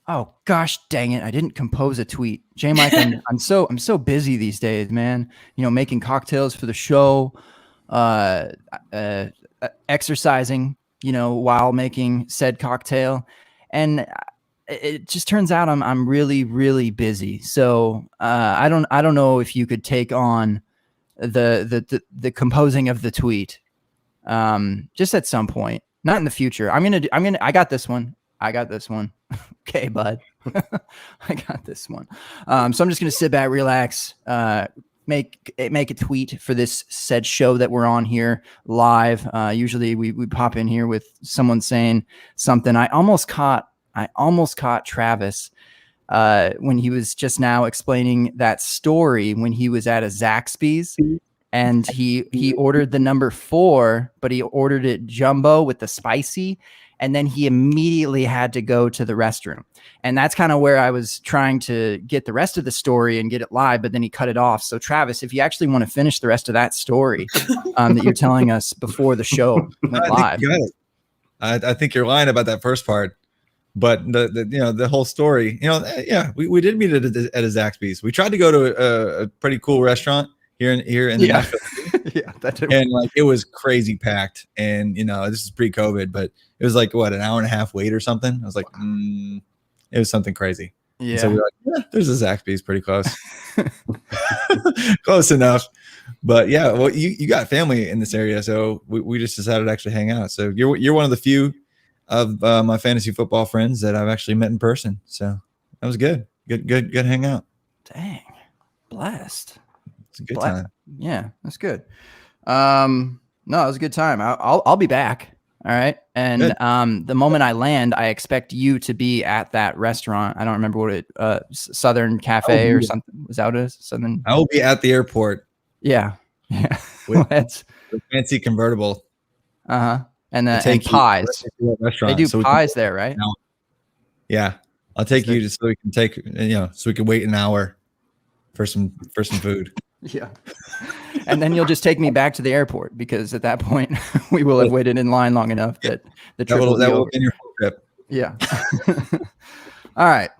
Oh gosh, dang it! I didn't compose a tweet. J Mike, I'm so busy these days, man. You know, making cocktails for the show, uh, uh, exercising. You know, while making said cocktail, and it just turns out I'm really busy. So I don't know if you could take on the composing of the tweet, just at some point, not in the future. I got this one. Okay, bud. I got this one. So I'm just gonna sit back, relax, make a tweet for this said show that we're on here live. Usually we pop in here with someone saying something. I almost caught Travis when he was just now explaining that story when he was at a Zaxby's. And he ordered the number 4, but he ordered it jumbo with the spicy. And then he immediately had to go to the restroom. And that's kind of where I was trying to get the rest of the story and get it live, but then he cut it off. So Travis, if you actually want to finish the rest of that story that you're telling us before the show went live. I think you're lying about that first part. But the whole story, we did meet at a Zaxby's. We tried to go to a pretty cool restaurant here in Nashville. Yeah, and like it was crazy packed. And this is pre-COVID, but it was like what, an hour and a half wait or something. I was like, it was something crazy. Yeah. And so we were like, there's a Zaxby's pretty close. Close enough. But yeah, well, you got family in this area, so we just decided to actually hang out. So you're one of the few of my fantasy football friends that I've actually met in person. So that was good hangout. Dang, blessed. It's a good time. Yeah, that's good. No, it was a good time. I'll be back. All right. And the moment I land, I expect you to be at that restaurant. I don't remember what it Southern Cafe or something. Was that what it is? Southern. I will be at the airport. Yeah. With the fancy convertible. And pies. They do pies there, right? Yeah. I'll take you just so we can so we can wait an hour for some food. Yeah. And then you'll just take me back to the airport, because at that point we will have waited in line long enough that the trip will be your trip. Yeah. All right.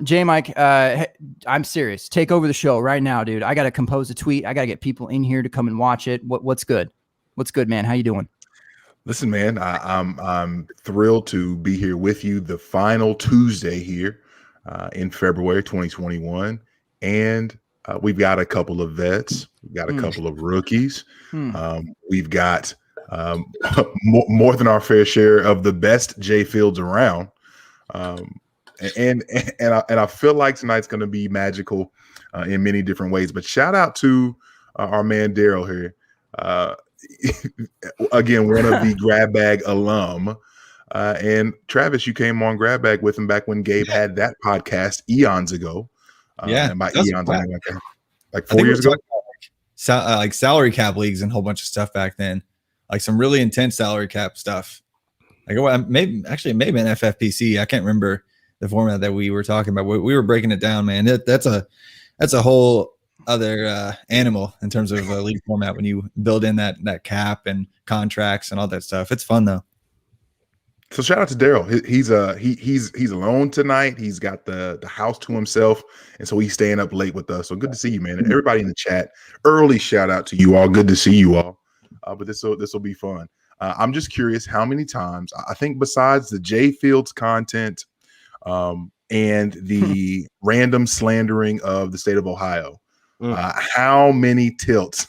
J Mike, I'm serious. Take over the show right now, dude. I got to compose a tweet. I got to get people in here to come and watch it. What's good? What's good, man? How you doing? Listen, man, I'm thrilled to be here with you the final Tuesday here in February 2021. And we've got a couple of vets. We've got a couple of rookies. We've got more than our fair share of the best J Fields around. And I feel like tonight's going to be magical in many different ways. But shout out to our man Daryl here. Again, one of the Grab Bag alum. And Travis, you came on Grab Bag with him back when Gabe had that podcast eons ago. And by eons, I mean like 4 years ago. Like salary cap leagues and a whole bunch of stuff back then. Like some really intense salary cap stuff. Like maybe an FFPC. I can't remember the format that we were talking about. We were breaking it down, man. That's a whole other animal in terms of league format when you build in that cap and contracts and all that stuff. It's fun though. So shout out to Daryl. He's alone tonight. He's got the house to himself, and so he's staying up late with us. So good to see you, man. And everybody in the chat, early shout out to you all. Good to see you all. But this will be fun. I'm just curious how many times, I think besides the J Fields content and the random slandering of the state of Ohio, how many tilts,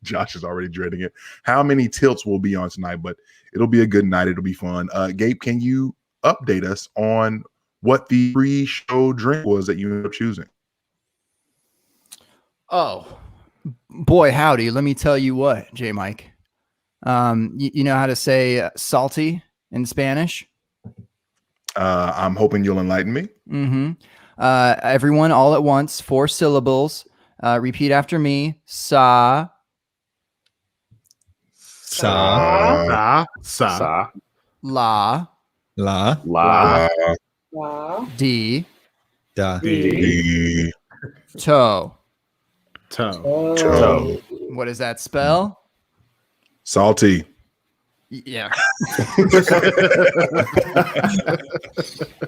Josh is already dreading it, how many tilts will be on tonight, but it'll be a good night. It'll be fun. Gabe, can you update us on what the pre-show drink was that you ended up choosing? Oh, boy, howdy. Let me tell you what, J Mike. You know how to say salty in Spanish? I'm hoping you'll enlighten me. Everyone all at once, 4 syllables. Repeat after me. Sa. Sa. La. D. Da. D. Toe. Toe. What does that spell? Salty. Yeah.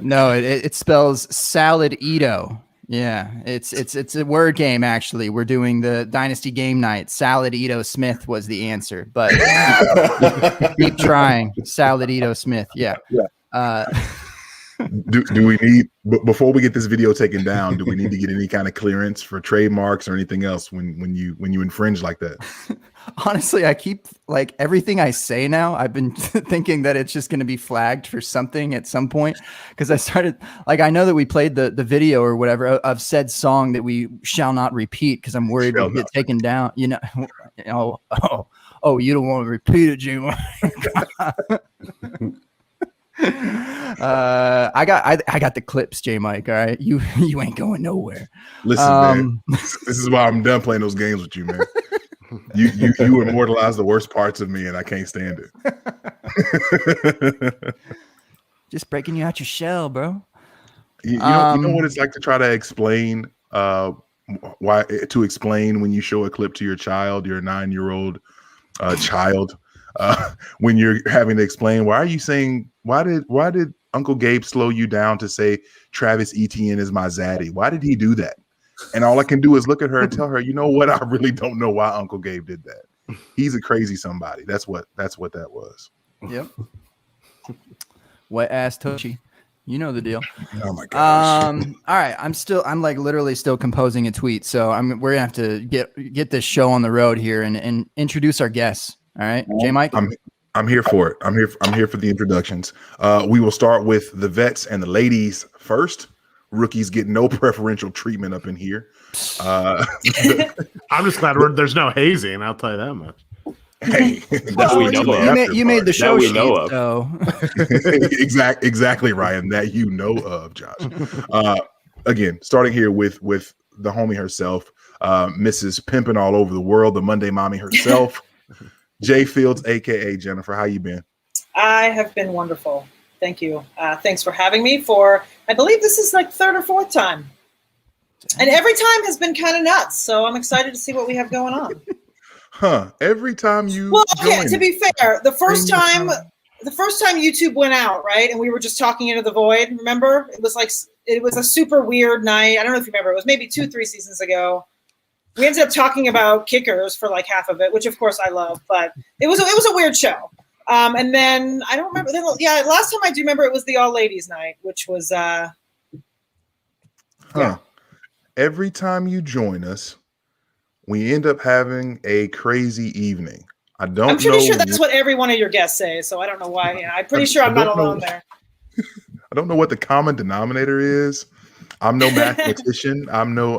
No, it spells Salad-ito. Yeah, it's a word game actually. We're doing the Dynasty game night. Salad-ito Smith was the answer, but keep trying. Salad-ito Smith. Yeah. Do we need before we get this video taken down? Do we need to get any kind of clearance for trademarks or anything else when you infringe like that? Honestly, I keep like everything I say now. I've been thinking that it's just going to be flagged for something at some point because I started like I know that we played the video or whatever of said song that we shall not repeat because I'm worried we'll get taken down. You know, you don't want to repeat it, Jim. I got the clips, J Mike. All right, you ain't going nowhere. Listen, man, this is why I'm done playing those games with you, man. You immortalize the worst parts of me, and I can't stand it. Just breaking you out your shell, bro. You know what it's like to try to explain explain when you show a clip to your child, your 9-year-old child, when you're having to explain why did Uncle Gabe slow you down to say Travis Etienne is my zaddy? Why did he do that? And all I can do is look at her and tell her, you know what? I really don't know why Uncle Gabe did that. He's a crazy somebody. That's what that was. Yep. Wet ass Toshi. You know the deal. Oh my gosh. All right. I'm like literally still composing a tweet. So we're gonna have to get this show on the road here and introduce our guests. All right. J Mike. I'm here for it. I'm here for the introductions. We will start with the vets and the ladies first. Rookies get no preferential treatment up in here. I'm just glad there's no hazing. I'll tell you that much. Hey, you made the show sheet, so. exactly, Ryan. That you know of, Josh. Again, starting here with the homie herself, Mrs. Pimpin' all over the world, the Monday mommy herself, Jay Fields, aka Jennifer. How you been? I have been wonderful. Thank you. Thanks for having me for, I believe this is like 3rd or 4th time. And every time has been kind of nuts. So I'm excited to see what we have going on. Every time you to be fair, the first time YouTube went out, right? And we were just talking into the void. Remember? It was a super weird night. I don't know if you remember. It was maybe 2-3 seasons ago. We ended up talking about kickers for like half of it, which of course I love, but it was a weird show. And then I don't remember. Last time I do remember it was the all ladies night, which was Every time you join us, we end up having a crazy evening. I'm pretty sure that's what every one of your guests say, so I don't know why. I'm pretty sure I'm not alone there. I don't know what the common denominator is. I'm no mathematician. I'm no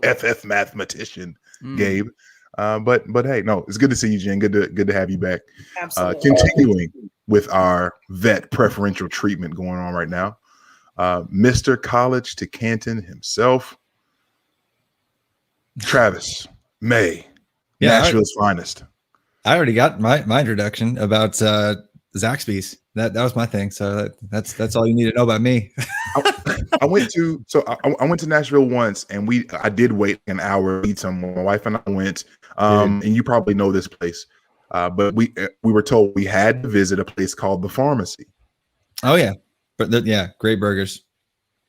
FF mathematician, Gabe. But hey, no, it's good to see you, Jen. Good to have you back. Absolutely. Continuing with our vet preferential treatment going on right now, Mr. College to Canton himself, Travis May, Nashville's finest. I already got my introduction about Zaxby's. That was my thing. So that's all you need to know about me. I went to Nashville once, and I did wait an hour to eat somewhere. My wife and I went, and you probably know this place, but we were told we had to visit a place called the Pharmacy. Oh yeah, but great burgers.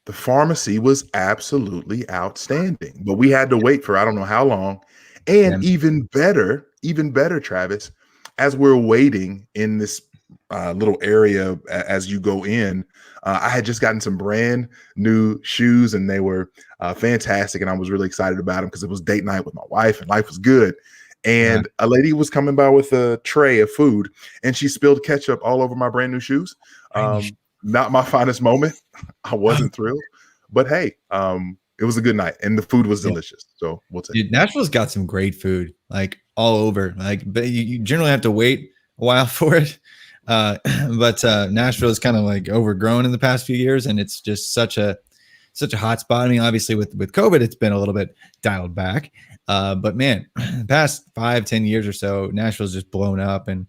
The Pharmacy was absolutely outstanding, but we had to wait for I don't know how long. And even better, Travis, as we're waiting in this little area as you go in, I had just gotten some brand new shoes, and they were fantastic, and I was really excited about them because it was date night with my wife, and life was good. And a lady was coming by with a tray of food, and she spilled ketchup all over my brand new shoes. Not my finest moment. I wasn't thrilled, but hey, it was a good night, and the food was delicious. So we'll take it. Nashville's got some great food, like all over. Like, but you generally have to wait a while for it. But Nashville is kind of like overgrown in the past few years, and it's just such a hot spot. I mean, obviously with COVID, it's been a little bit dialed back. But man, the past 5-10 years or so, Nashville's just blown up. And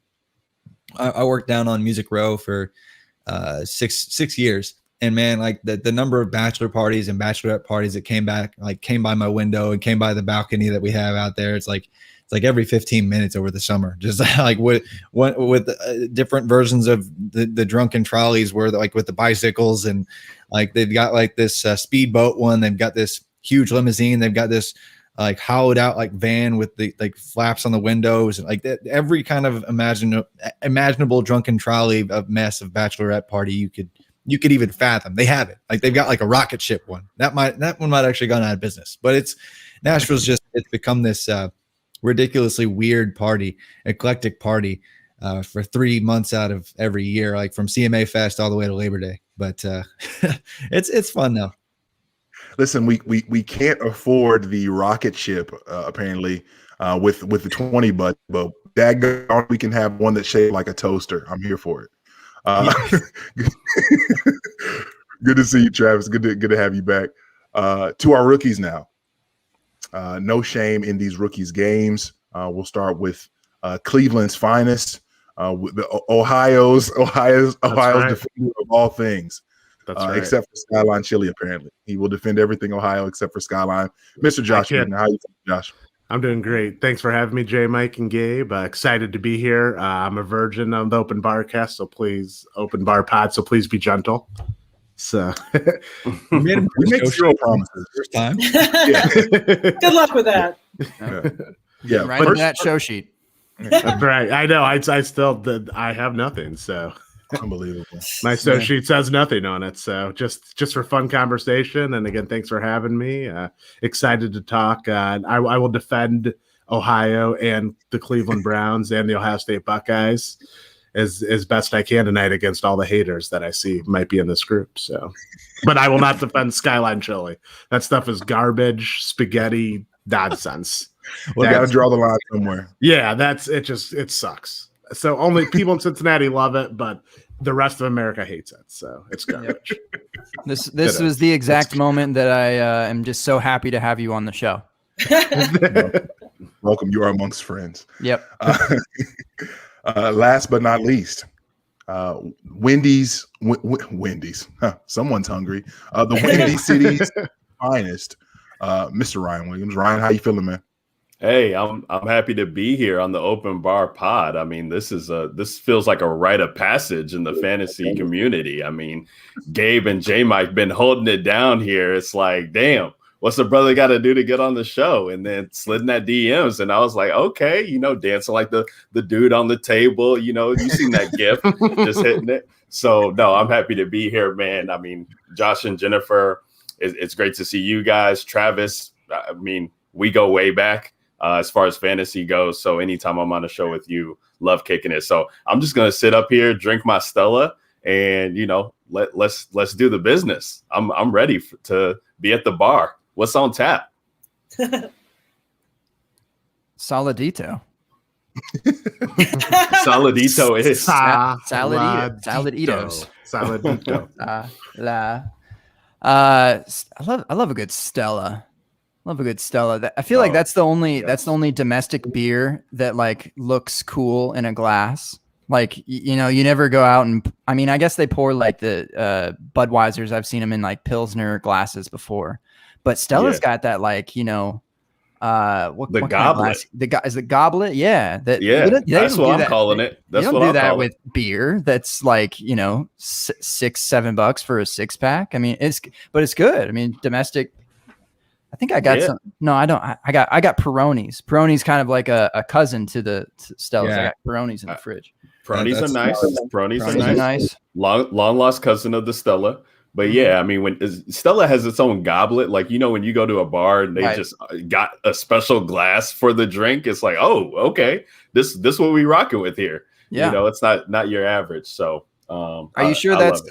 I worked down on Music Row for 6 years, And man, like the number of bachelor parties and bachelorette parties that came by my window and came by the balcony that we have out there. It's like every 15 minutes over the summer, just like with different versions of the drunken trolleys where like with the bicycles, and like they've got like this speedboat one. They've got this huge limousine. They've got this like hollowed out like van with the like flaps on the windows, and like that, every kind of imaginable drunken trolley of mess of bachelorette party you could even fathom. They have it. Like they've got like a rocket ship one. That one might actually gone out of business. But it's become this ridiculously weird party, eclectic party for 3 months out of every year, like from CMA Fest all the way to Labor Day. But it's fun now. Listen, we can't afford the rocket ship apparently with the 20 but daggone, we can have one that's shaped like a toaster. I'm here for it. Good to see you, Travis. Good to have you back. To our rookies now. No shame in these rookies games. We'll start with Cleveland's finest, with the Ohio's right. defender of all things. That's right. Except for Skyline Chili, apparently. He will defend everything Ohio except for Skyline. Mr. Josh, how you doing, Josh? I'm doing great. Thanks for having me, Jay, Mike, and Gabe. Excited to be here. I'm a virgin on the Open Bar Cast, Open Bar Pod, so please be gentle. So we make zero promises first time. Yeah. Good luck with that. Yeah. Right in that show sheet. That's right. I know. I have nothing. So Unbelievable. my show sheet says nothing on it. So just for fun conversation. And again, thanks for having me. Excited to talk. I will defend Ohio and the Cleveland Browns and the Ohio State Buckeyes as best I can tonight against all the haters that I see might be in this group. So, but I will not defend Skyline Chili. That stuff is garbage, spaghetti, nonsense. Well, got to draw the line somewhere. Yeah, it sucks. So only people in Cincinnati love it, but the rest of America hates it. So it's garbage. This was the exact moment that I am just so happy to have you on the show. Welcome. You are amongst friends. Yep. Last but not least, Wendy's. Someone's hungry. The Windy City's finest, Mr. Ryan Williams. Ryan, how you feeling, man? Hey, I'm happy to be here on the Open Bar Pod. I mean, this feels like a rite of passage in the fantasy community. I mean, Gabe and J Mike been holding it down here. It's like, damn, what's the brother got to do to get on the show? And then slid in that DMs, and I was like, okay, dancing like the dude on the table. You seen that gif, just hitting it. So no, I'm happy to be here, man. I mean, Josh and Jennifer, it's great to see you guys. Travis, I mean, we go way back. As far as fantasy goes. So anytime I'm on a show with you, love kicking it. So I'm just going to sit up here, drink my Stella, and, let's do the business. I'm ready to be at the bar. What's on tap? Saladito. Saladito is. Saladitos. Saladito. I love a good Stella. Love a good Stella. I feel like that's the only domestic beer that like looks cool in a glass. Like, you never go out and, I mean, I guess they pour like the Budweisers. I've seen them in like Pilsner glasses before, but Stella's got that like, what the what goblet. Is the goblet? Yeah. That's what I'm calling it. That's what I'm calling it. With beer. That's like, $6-7 for a 6-pack. I mean, it's good. I mean, domestic. I think I got some. No, I don't. I got Peronis. Peroni's kind of like a cousin to the Stellas. Yeah. I got Peronis in the fridge. Peronis are nice. Peronis are nice. Nice. Long lost cousin of the Stella. But yeah, I mean, when Stella has its own goblet, like, when you go to a bar and they just got a special glass for the drink, it's like, oh, okay, this what we rocking with here. Yeah. It's not your average. So are you sure that's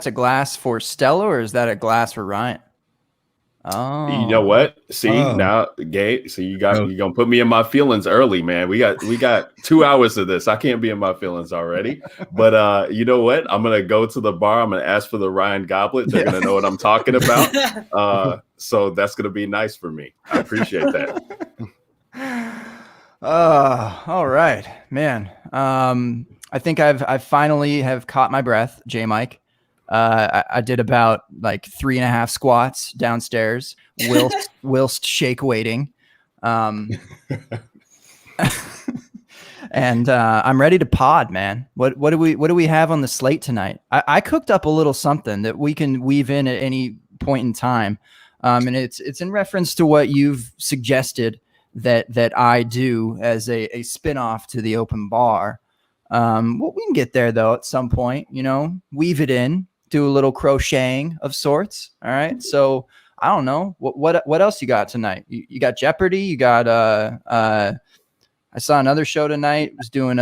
a glass for Stella, or is that a glass for Ryan? Oh, you know what? See now, Gabe. So you're gonna put me in my feelings early, man. We got 2 hours of this. I can't be in my feelings already. But you know what? I'm gonna go to the bar. I'm gonna ask for the Ryan goblet. They're gonna know what I'm talking about. So that's gonna be nice for me. I appreciate that. All right, man. I think I've finally have caught my breath, J Mike. I did about like 3.5 squats downstairs whilst shake weighting. And I'm ready to pod, man. What do we have on the slate tonight? I cooked up a little something that we can weave in at any point in time. And it's in reference to what you've suggested that I do as a spin-off to the open bar. Well, we can get there though at some point, weave it in, do a little crocheting of sorts. All right. So I don't know what else you got tonight. You got Jeopardy. You got I saw another show tonight. It was doing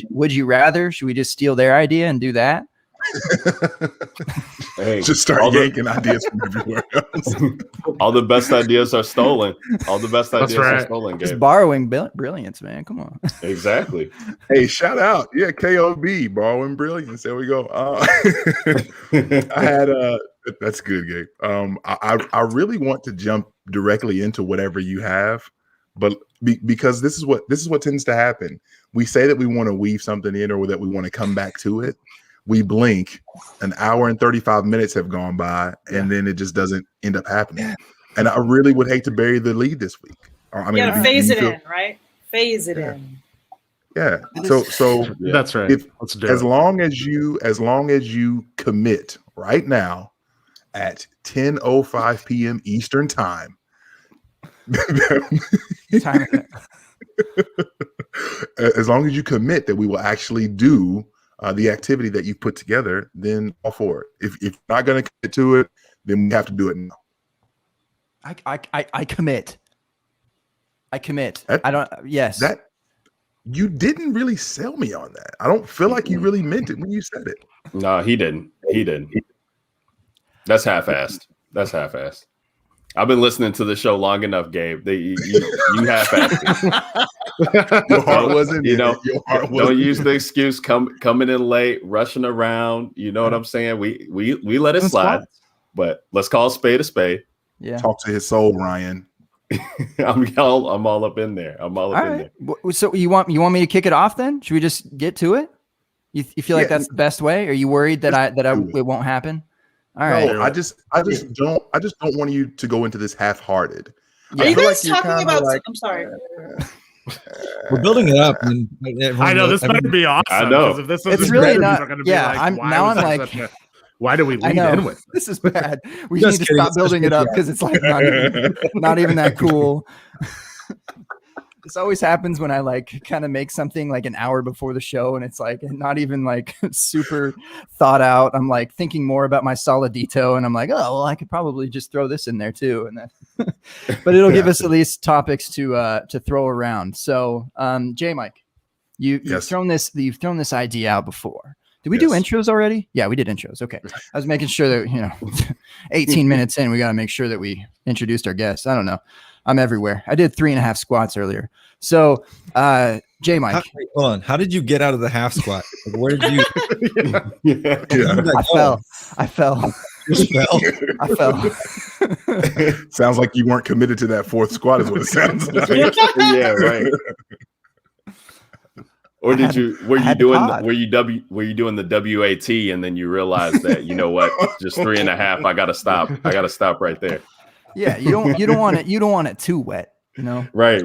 would you rather? Should we just steal their idea and do that? Hey, just start yanking ideas from everywhere else. All the best ideas are stolen. All the best ideas are stolen. Gabe. Just borrowing brilliance, man. Come on. Exactly. Hey, shout out. Yeah, KOB, borrowing brilliance. There we go. I had that's good, Gabe. I really want to jump directly into whatever you have, but because this is what tends to happen. We say that we want to weave something in or that we want to come back to it. We blink, an hour and 35 minutes have gone by, and then it just doesn't end up happening. And I really would hate to bury the lead this week. I mean, phase it in, right? Phase it in. Yeah. So that's right. Let's do as long as you commit right now at 10:05 p.m. Eastern time. As long as you commit that we will actually do the activity that you've put together, then all for it. If you're not going to commit to it, then we have to do it now. I commit. Yes. That you didn't really sell me on that. I don't feel like you really meant it when you said it. No, he didn't. That's half-assed. I've been listening to the show long enough, Gabe. You half-assed it. Your heart wasn't. Don't use the excuse coming in late, rushing around. You know what I'm saying? We let it slide, but let's call a spade a spade. Yeah. Talk to his soul, Ryan. I'm all up in there. There. So you want me to kick it off then? Should we just get to it? You feel like that's the best way? Are you worried that it won't happen? All right. No, I just don't want you to go into this half-hearted. Are you guys talking about? I'm sorry. We're building it up. And I know this better be awesome. I know. If this it's really not. Why do we lead in with this? Is bad. We need to stop building it up because it's like not even that cool. This always happens when I like kind of make something like an hour before the show and it's like not even like super thought out. I'm like thinking more about my solidito and I'm like, oh, well, I could probably just throw this in there too. And then, but it'll give us at least topics to throw around. So, J Mike, you've thrown this idea out before. Did we do intros already? Yeah, we did intros. Okay. I was making sure that, 18 minutes in, we got to make sure that we introduced our guests. I don't know. I'm everywhere. I did 3.5 squats earlier. So, J Mike. Hold on. How did you get out of the half squat? Like, where did you? I fell. I fell. Sounds like you weren't committed to that fourth squat is what it sounds like. Yeah, right. Or were you doing the WAT and then you realized that, you know what, just 3.5, I gotta stop right there. Yeah, you don't want it too wet, Right.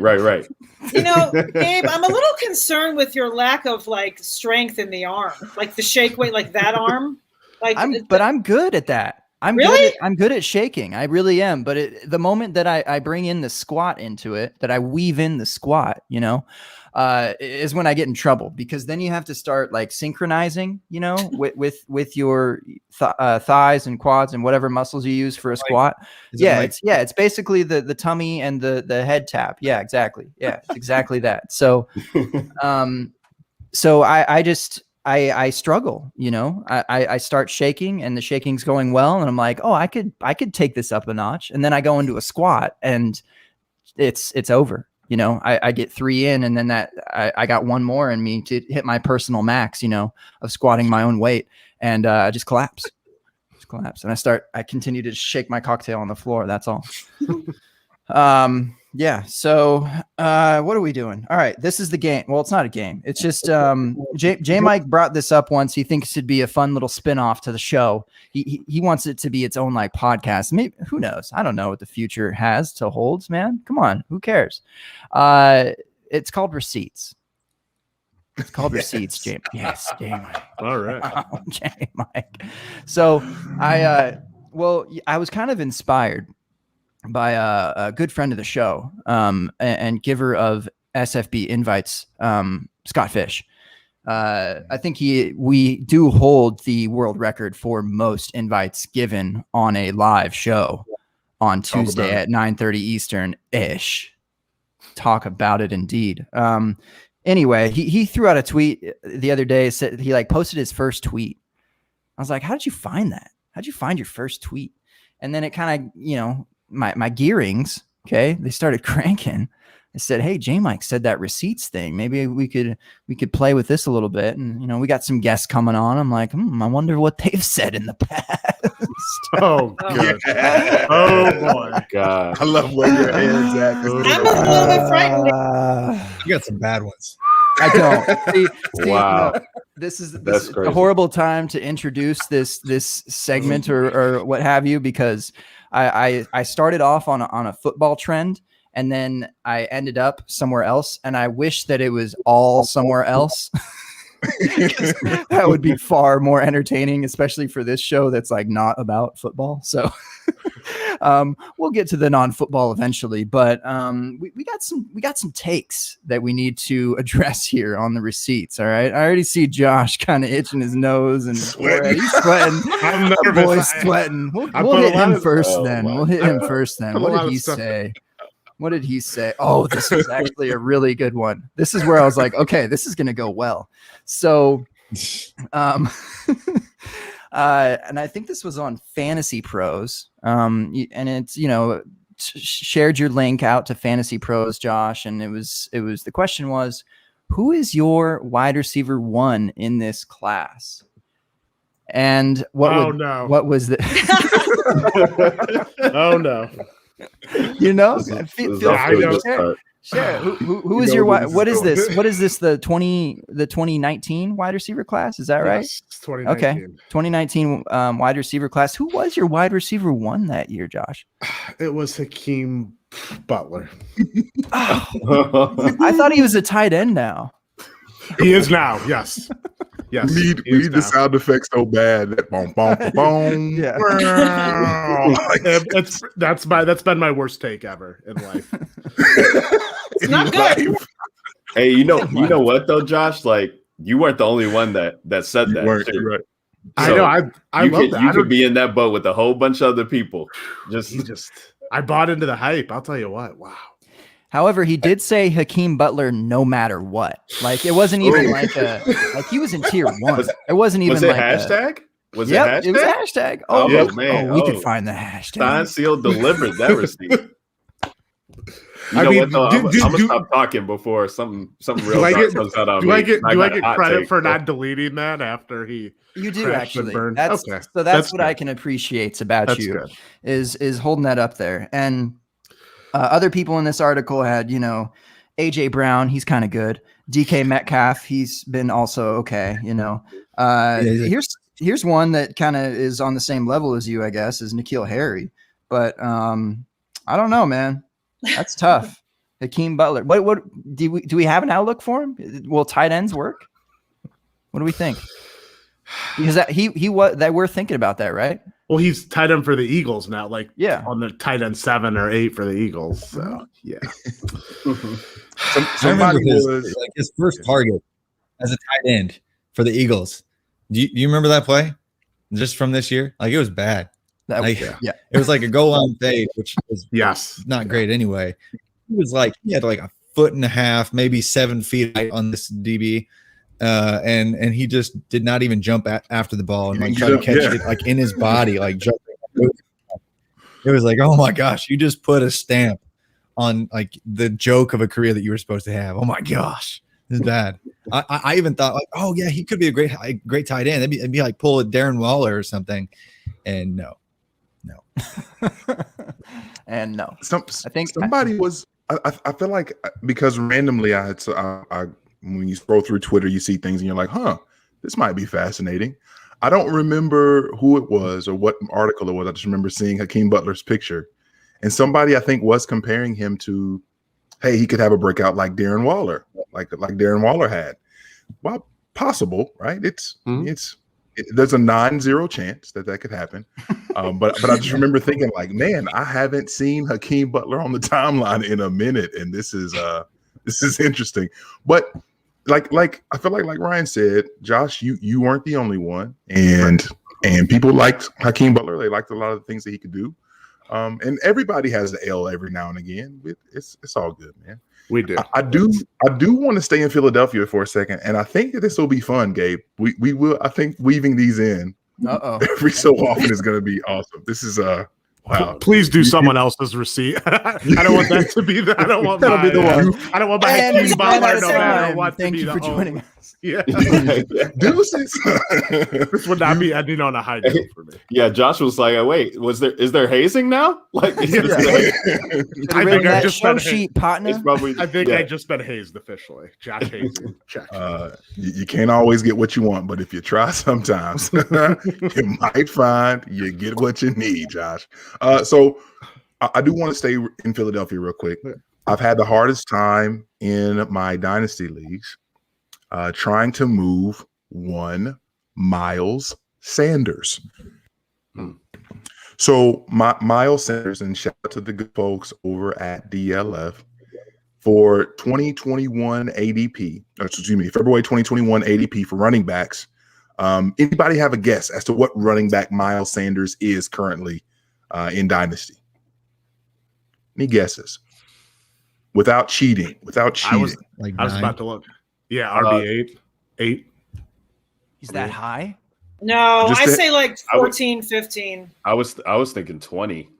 Gabe, I'm a little concerned with your lack of like strength in the arm, like the shake weight, like that arm. Like, I'm good at that. I'm good at shaking. I really am. But the moment that I bring in the squat into it, that I weave in the squat, is when I get in trouble, because then you have to start like synchronizing, with your thighs and quads and whatever muscles you use for a squat. It's basically the tummy and the head tap. Yeah, exactly. Yeah, it's exactly that. So, I struggle, I start shaking and the shaking's going well. And I'm like, oh, I could take this up a notch. And then I go into a squat and it's over. I get 3 in and then I got 1 more in me to hit my personal max, of squatting my own weight. And I just collapse. And I continue to shake my cocktail on the floor. That's all. Yeah. So, what are we doing? All right. This is the game. Well, it's not a game. It's just J Mike brought this up once. He thinks it'd be a fun little spin-off to the show. He wants it to be its own like podcast. Maybe, who knows? I don't know what the future has to hold, man. Come on. Who cares? It's called Receipts. It's called Receipts, J. Yes, J Mike. All right. J Mike. So I was kind of inspired by a good friend of the show and giver of SFB invites, Scott Fish. I think we do hold the world record for most invites given on a live show on Tuesday at 9:30 Eastern ish. Talk about it indeed. Anyway, he threw out a tweet the other day. Said he like posted his first tweet. I was like, how did you find that? How'd you find your first tweet? And then it kind of, my gearings, okay, they started cranking. I said, hey, J Mike said that receipts thing. Maybe we could play with this a little bit. And we got some guests coming on. I'm like, I wonder what they've said in the past. Oh, good. Yeah. Oh boy. God. I love where your head's at. I'm a little bit frightened. You got some bad ones. I don't. See, Wow. this is a crazy. horrible time to introduce this segment or what have you, because I started off on a football trend, and then I ended up somewhere else, and I wish that it was all somewhere else. That would be far more entertaining, especially for this show that's like not about football. So we'll get to the non-football eventually, but we got some takes that we need to address here on the receipts. All right, I already see Josh kind of itching his nose and Sweating. he's sweating. I'm Our nervous. boy's sweating. We'll put hit a lot him of- first. Oh, Then my we'll hit him first. Then A what lot did of he stuff. say? What did he say? Oh, this is actually a really good one. This is where I was like, okay, this is going to go well. So, and I think this was on Fantasy Pros. And it's, shared your link out to Fantasy Pros, Josh. And it was, the question was, who is your wide receiver one in this class? And what was the, Oh no. feel I know. free to share. Sure. Who is your wide? What is this? What is this? The 2019 wide receiver class? Is that right? Yes, 2019. Okay. 2019 wide receiver class. Who was your wide receiver one that year, Josh? It was Hakeem Butler. I thought he was a tight end now. He is now. Yes. Yes. We need he is the now. sound effects so bad. That boom, boom, boom. Yeah. That's been my worst take ever in life. It's not good. Hey, you know what though, Josh? Like, you weren't the only one that said that. Right, too. right. I So know. I love that. You could be in that boat with a whole bunch of other people. I bought into the hype. I'll tell you what. Wow. However, he did say Hakeem Butler no matter what. Like it wasn't even like he was in tier one. It wasn't even Was it like hashtag? Was Yep, it hashtag? it was hashtag. Oh, Oh, man. we Oh. could find the hashtag. Signed, sealed, delivered. That receipt. You I know mean, what though? I'm do- gonna do- stop talking before something real Do I dark get comes out on do me. I get got a hot credit take, for bro. not deleting that after he? You do crashed and actually. burned? That's Okay. so. That's What I good. can appreciate about That's you good. is holding that up there. And other people in this article had, AJ Brown. He's kind of good. DK Metcalf. He's been also okay. Here's one that kind of is on the same level as you, I guess, is N'Keal Harry. But I don't know, man. That's tough. Hakeem Butler. What do we have an outlook for him? Will tight ends work? What do we think? Because that we're thinking about that, right? Well, he's tight end for the Eagles now, like Yeah. on the tight end 7 or 8 for the Eagles. So yeah. I remember his first target as a tight end for the Eagles. Do you remember that play? Just from this year? Like it was bad. Yeah. It was like a goal line fade, which was Yes. not great anyway. He had like a foot and a half, maybe 7 feet height on this DB. And he just did not even jump after the ball and like try to catch it like in his body, like jumping. It was like, oh my gosh, you just put a stamp on like the joke of a career that you were supposed to have. Oh my gosh, this is bad. I even thought like, oh yeah, he could be a great tight end. It'd be like pull a Darren Waller or something. And no. And no. I think somebody was I feel like because randomly I when you scroll through Twitter, you see things and you're like, huh, this might be fascinating. I don't remember who it was or what article it was. I just remember seeing Hakeem Butler's picture, and somebody I think was comparing him to, hey, he could have a breakout like Darren Waller, like Darren Waller had. Well, possible, right? There's a 9-0 chance that could happen. But I just remember thinking like, man, I haven't seen Hakeem Butler on the timeline in a minute, and this is interesting. But like I feel like Ryan said, Josh, you weren't the only one, and people liked Hakeem Butler. They liked a lot of the things that he could do. And everybody has the L every now and again. It's all good, man. We do. I do want to stay in Philadelphia for a second, and I think that this will be fun, Gabe. We will. I think weaving these in every so often is going to be awesome. This is wow. Please do someone else's receipt. I don't want that to be the. I don't want That'll my, be the one. I don't want my And Hakeem we Butler ran out no of matter time. what. Thank to be you the for joining owner. us. Yeah. Deuces. This would not be ending on a high note for me. Yeah, Josh was like, "Wait, is there hazing now?" Like, I think I That just show been sheet, partner. it's probably. I think yeah. I just been hazed officially. Josh hazing. Check. You can't always get what you want, but if you try sometimes, you might find you get what you need, Josh. So I do want to stay in Philadelphia real quick. I've had the hardest time in my dynasty leagues trying to move one Miles Sanders. So Miles Sanders, and shout out to the good folks over at DLF for 2021 ADP, or excuse me, February 2021 ADP for running backs. Anybody have a guess as to what running back Miles Sanders is currently in dynasty? Any guesses? Without cheating. I was Like about 9. to look. Yeah, RB 8. He's that high? No, Just I that- say like 14, 15. I was thinking 20.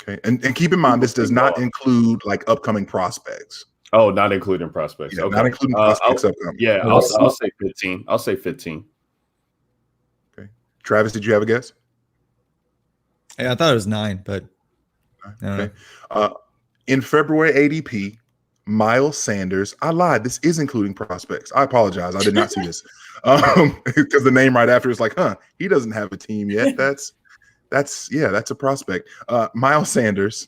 Okay, and keep in mind this does not include like upcoming prospects. Oh, not including prospects. Yeah, Okay. not including prospects upcoming. Yeah, I'll say 15. I'll say 15. Okay, Travis, did you have a guess? Yeah, I thought it was 9, but I don't know. Okay. In February ADP, Miles Sanders. I lied. This is including prospects. I apologize. I did not see this because the name right after is like, he doesn't have a team yet. That's a prospect. Miles Sanders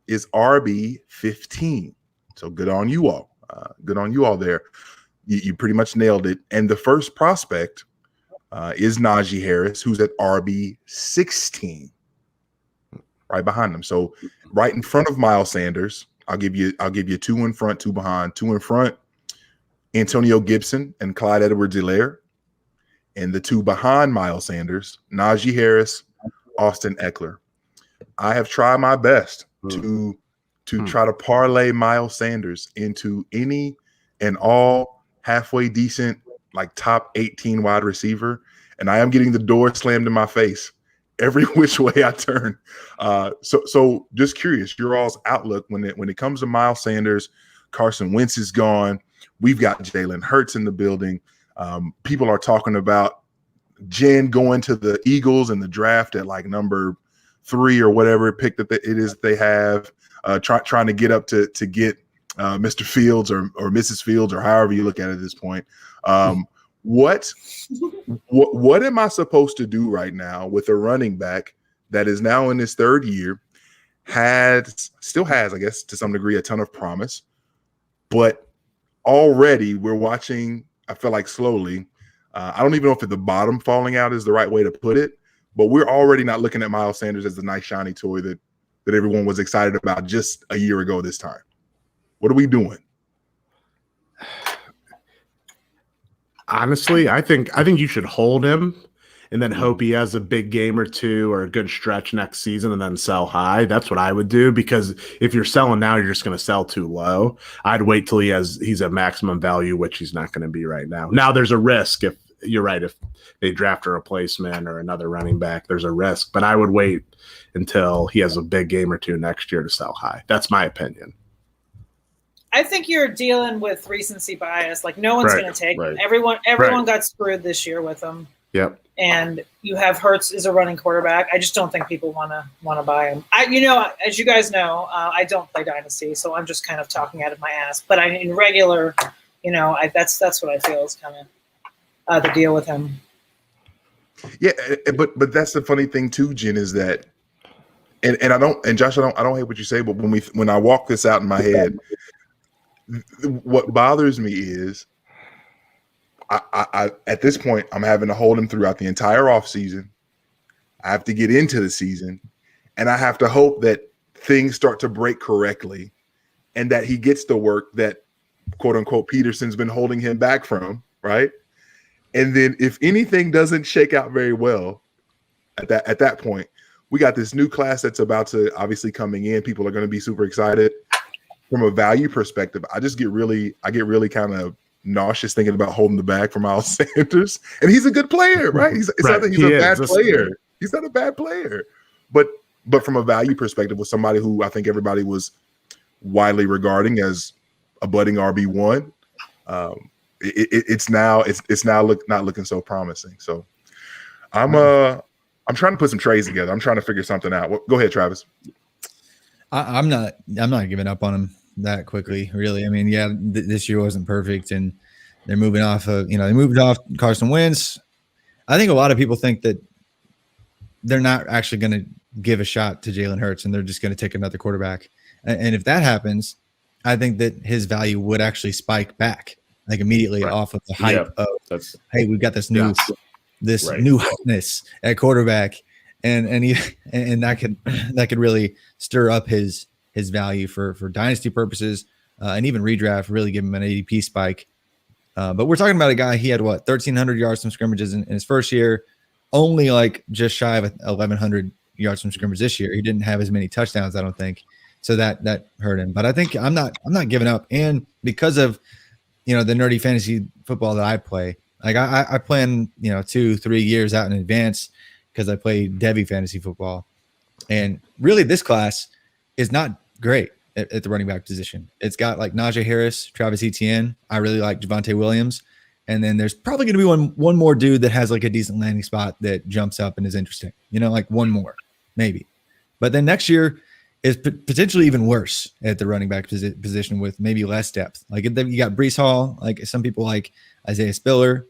is RB 15. So good on you all. Good on you all there. You pretty much nailed it. And the first prospect is Najee Harris, who's at RB 16, right behind him. So right in front of Miles Sanders, I'll give you 2 in front, 2 behind. 2 in front, Antonio Gibson and Clyde Edwards-Helaire. And the 2 behind Miles Sanders, Najee Harris, Austin Eckler. I have tried my best to try to parlay Miles Sanders into any and all halfway decent, like top 18 wide receiver. And I am getting the door slammed in my face every which way I turn. So just curious, your all's outlook when it comes to Miles Sanders. Carson Wentz is gone. We've got Jalen Hurts in the building. People are talking about Jen going to the Eagles in the draft at like number 3 or whatever pick that it is they have, trying to get up to get Mr. Fields or Mrs. Fields or however you look at it at this point. What am I supposed to do right now with a running back that is now in his 3rd year, still has, I guess, to some degree, a ton of promise, but already we're watching, I feel like slowly, I don't even know if the bottom falling out is the right way to put it, but we're already not looking at Miles Sanders as the nice shiny toy that everyone was excited about just a year ago this time. What are we doing? Honestly, I think you should hold him and then hope he has a big game or 2 or a good stretch next season and then sell high. That's what I would do, because if you're selling now, you're just going to sell too low. I'd wait till he's at maximum value, which he's not going to be right now. Now there's a risk if you're right. If they draft a replacement or another running back, there's a risk, but I would wait until he has a big game or 2 next year to sell high. That's my opinion. I think you're dealing with recency bias. Like no one's Right, going to take right. him. Everyone got screwed this year with him. Yep. And you have Hurts as a running quarterback. I just don't think people want to buy him. As you guys know, I don't play Dynasty, so I'm just kind of talking out of my ass. But in regular, that's what I feel is kind of the deal with him. Yeah, but that's the funny thing too, Jen, is that, and Josh, I don't hate what you say, but when I walk this out in my head, what bothers me is, I at this point I'm having to hold him throughout the entire offseason. I have to get into the season, and I have to hope that things start to break correctly, and that he gets the work that quote unquote Peterson's been holding him back from, right? And then if anything doesn't shake out very well at that point, we got this new class that's about to obviously coming in. People are going to be super excited. From a value perspective, I get really kind of nauseous thinking about holding the bag for Miles Sanders. And he's a good player, right? It's not that he's a bad player. He's not a bad player. But from a value perspective, with somebody who I think everybody was widely regarding as a budding RB1, it's now not looking so promising. So I'm trying to put some trades together. I'm trying to figure something out. Go ahead, Travis. I'm not giving up on him that quickly, really. I mean, yeah, this year wasn't perfect, and they're moving off of, they moved off Carson Wentz. I think a lot of people think that they're not actually going to give a shot to Jalen Hurts, and they're just going to take another quarterback. And if that happens, I think that his value would actually spike back, like immediately off of the hype of, hey, we've got this new new hotness at quarterback, and that could really stir up his value for dynasty purposes, and even redraft, really give him an ADP spike. But we're talking about a guy, he had 1,300 yards from scrimmages in his first year, only like just shy of 1,100 yards from scrimmage this year. He didn't have as many touchdowns, I don't think. So that hurt him. But I think I'm not giving up. And because of, the nerdy fantasy football that I play, like I plan, 2-3 years out in advance because I play Devy fantasy football. And really this class is not great at the running back position. It's got like Najee Harris, Travis Etienne. I really like Javonte Williams. And then there's probably going to be one more dude that has like a decent landing spot that jumps up and is interesting, like one more, maybe. But then next year is potentially even worse at the running back position with maybe less depth. Like you got Breece Hall, like some people like Isaiah Spiller.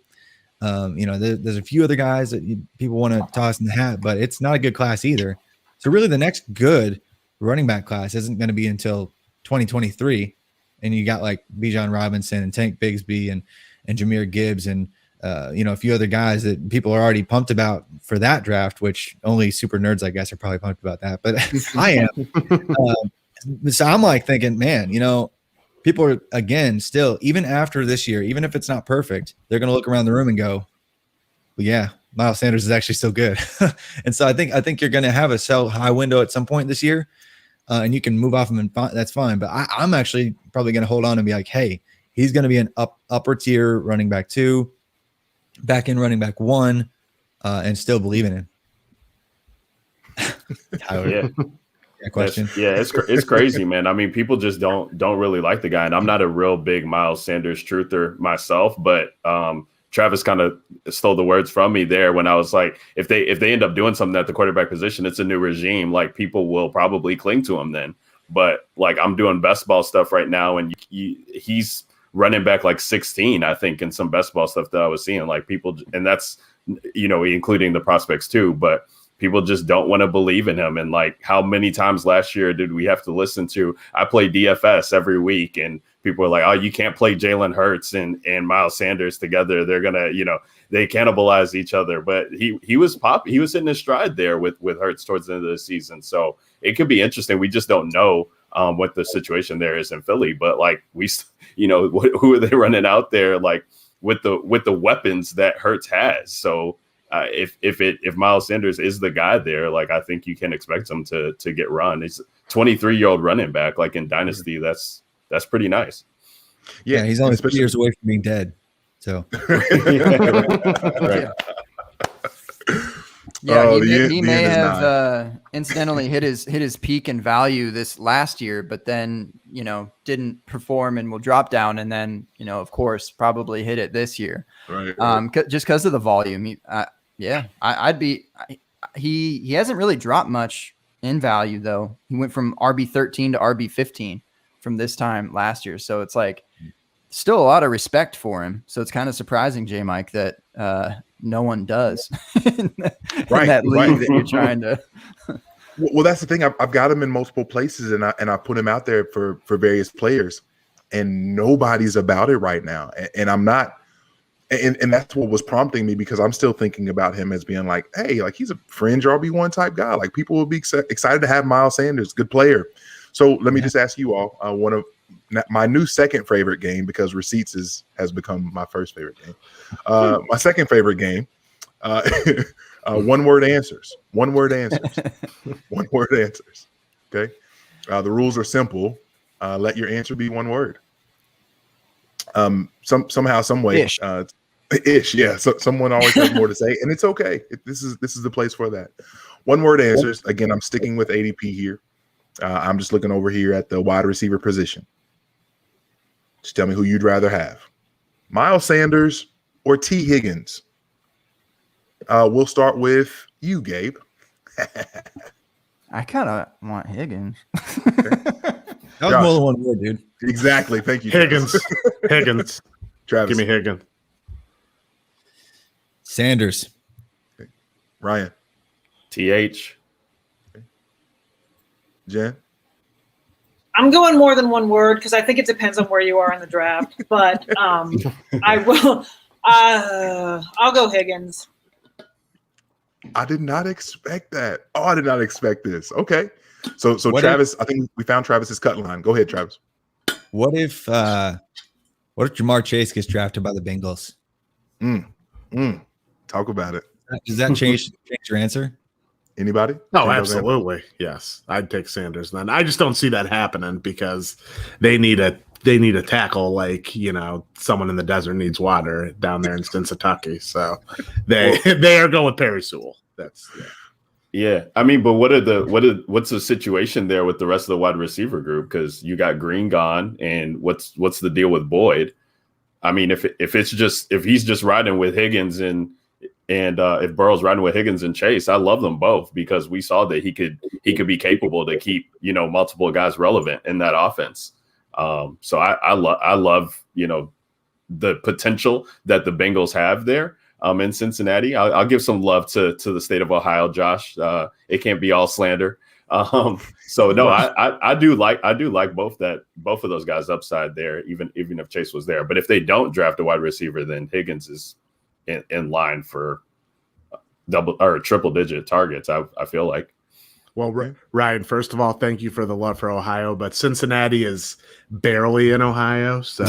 There's a few other guys that people want to toss in the hat, but it's not a good class either. So really the next good running back class isn't going to be until 2023. And you got like Bijan Robinson and Tank Bigsby and Jahmyr Gibbs and a few other guys that people are already pumped about for that draft, which only super nerds, I guess, are probably pumped about that. But I am. So I'm like thinking, man, people are, again, still, even after this year, even if it's not perfect, they're going to look around the room and go, well, yeah, Miles Sanders is actually still good. And so I think you're going to have a sell high window at some point this year, and you can move off him, and that's fine. But I'm actually probably going to hold on and be like, hey, he's going to be an upper tier running back 2, back in running back 1, and still believe in him. Tyler, yeah. Question. It's crazy, man. I mean, people just don't really like the guy, and I'm not a real big Miles Sanders truther myself, but Travis kind of stole the words from me there when I was like, if they end up doing something at the quarterback position, it's a new regime. Like people will probably cling to him then. But like I'm doing best ball stuff right now, and he's running back like 16, I think, in some best ball stuff that I was seeing. Like people, and that's including the prospects too, but people just don't want to believe in him. And like, how many times last year did we have to listen to, I play DFS every week, and people are like, oh, you can't play Jalen Hurts and Miles Sanders together. They're going to, they cannibalize each other. But he was hitting his stride there with Hurts towards the end of the season. So it could be interesting. We just don't know what the situation there is in Philly. But like who are they running out there like with the weapons that Hurts has? So if Miles Sanders is the guy there, like I think you can expect him to get run. He's a 23-year-old running back, like in Dynasty. That's pretty nice. Yeah, he's only 3 years away from being dead. So right. Yeah, Oh, he the may end is have incidentally hit his peak in value this last year, but then didn't perform and will drop down, and then of course probably hit it this year. right. Just because of the volume. He hasn't really dropped much in value though. He went from RB13 to RB15 from this time last year, so it's like still a lot of respect for him. So it's kind of surprising, J Mike, that no one does in that league that you're trying to. Well, that's the thing. I've got him in multiple places, and I put him out there for various players, and nobody's about it right now. And I'm not, and that's what was prompting me, because I'm still thinking about him as being like, hey, like he's a fringe RB1 type guy. Like people will be excited to have Miles Sanders, good player. So let me just ask you all one of my new second favorite game, because Receipts has become my first favorite game. My second favorite game, one word answers. One word answers. One word answers. Okay. The rules are simple. Let your answer be one word. Somehow, some way, ish. Yeah. So someone always has more to say, and it's okay. This is the place for that. One word answers. Again, I'm sticking with ADP here. I'm just looking over here at the wide receiver position. Just tell me who you'd rather have, Miles Sanders or T. Higgins. We'll start with you, Gabe. I kind of want Higgins. That was more than one word, dude. Exactly. Thank you, Higgins. Higgins. Travis. Give me Higgins. Sanders. Okay. Ryan. TH. Okay. Jen. I'm going more than one word because I think it depends on where you are in the draft. But I will. I'll go Higgins. I did not expect that. Oh, I did not expect this. Okay. So Travis, I think we found Travis's cut line. Go ahead, Travis. What if Jamar Chase gets drafted by the Bengals? Talk about it. Does that change your answer? Anybody? Oh, absolutely. Yes. I'd take Sanders then. I just don't see that happening because they need a tackle like, someone in the desert needs water down there in Cincinnati. So they are going with Perry Sewell. Yeah. I mean, but what's the situation there with the rest of the wide receiver group? Because you got Green gone, and what's the deal with Boyd? I mean, if he's just riding with Higgins and if Burrow's riding with Higgins and Chase, I love them both because we saw that he could be capable to keep multiple guys relevant in that offense. So I love the potential that the Bengals have there in Cincinnati. I'll give some love to the state of Ohio, Josh. It can't be all slander. So no, I do like both of those guys upside there, even if Chase was there. But if they don't draft a wide receiver, then Higgins is in line for double or triple digit targets. I feel like. Well, Ryan, first of all, thank you for the love for Ohio, but Cincinnati is barely in Ohio, so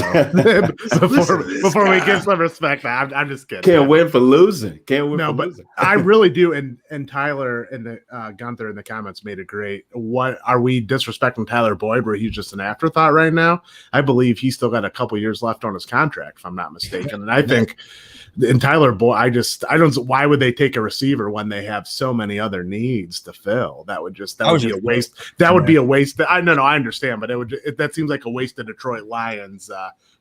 before we give some respect, I'm just kidding. Can't win for losing. Losing. I really do, and Tyler and the Gunther in the comments made it great. What are we disrespecting Tyler Boyd, where he's just an afterthought right now? I believe he's still got a couple years left on his contract, if I'm not mistaken, and I think. And Tyler Boyd, I don't. Why would they take a receiver when they have so many other needs to fill? That would be a waste. That would be a waste. I understand, but that seems like a waste of Detroit Lions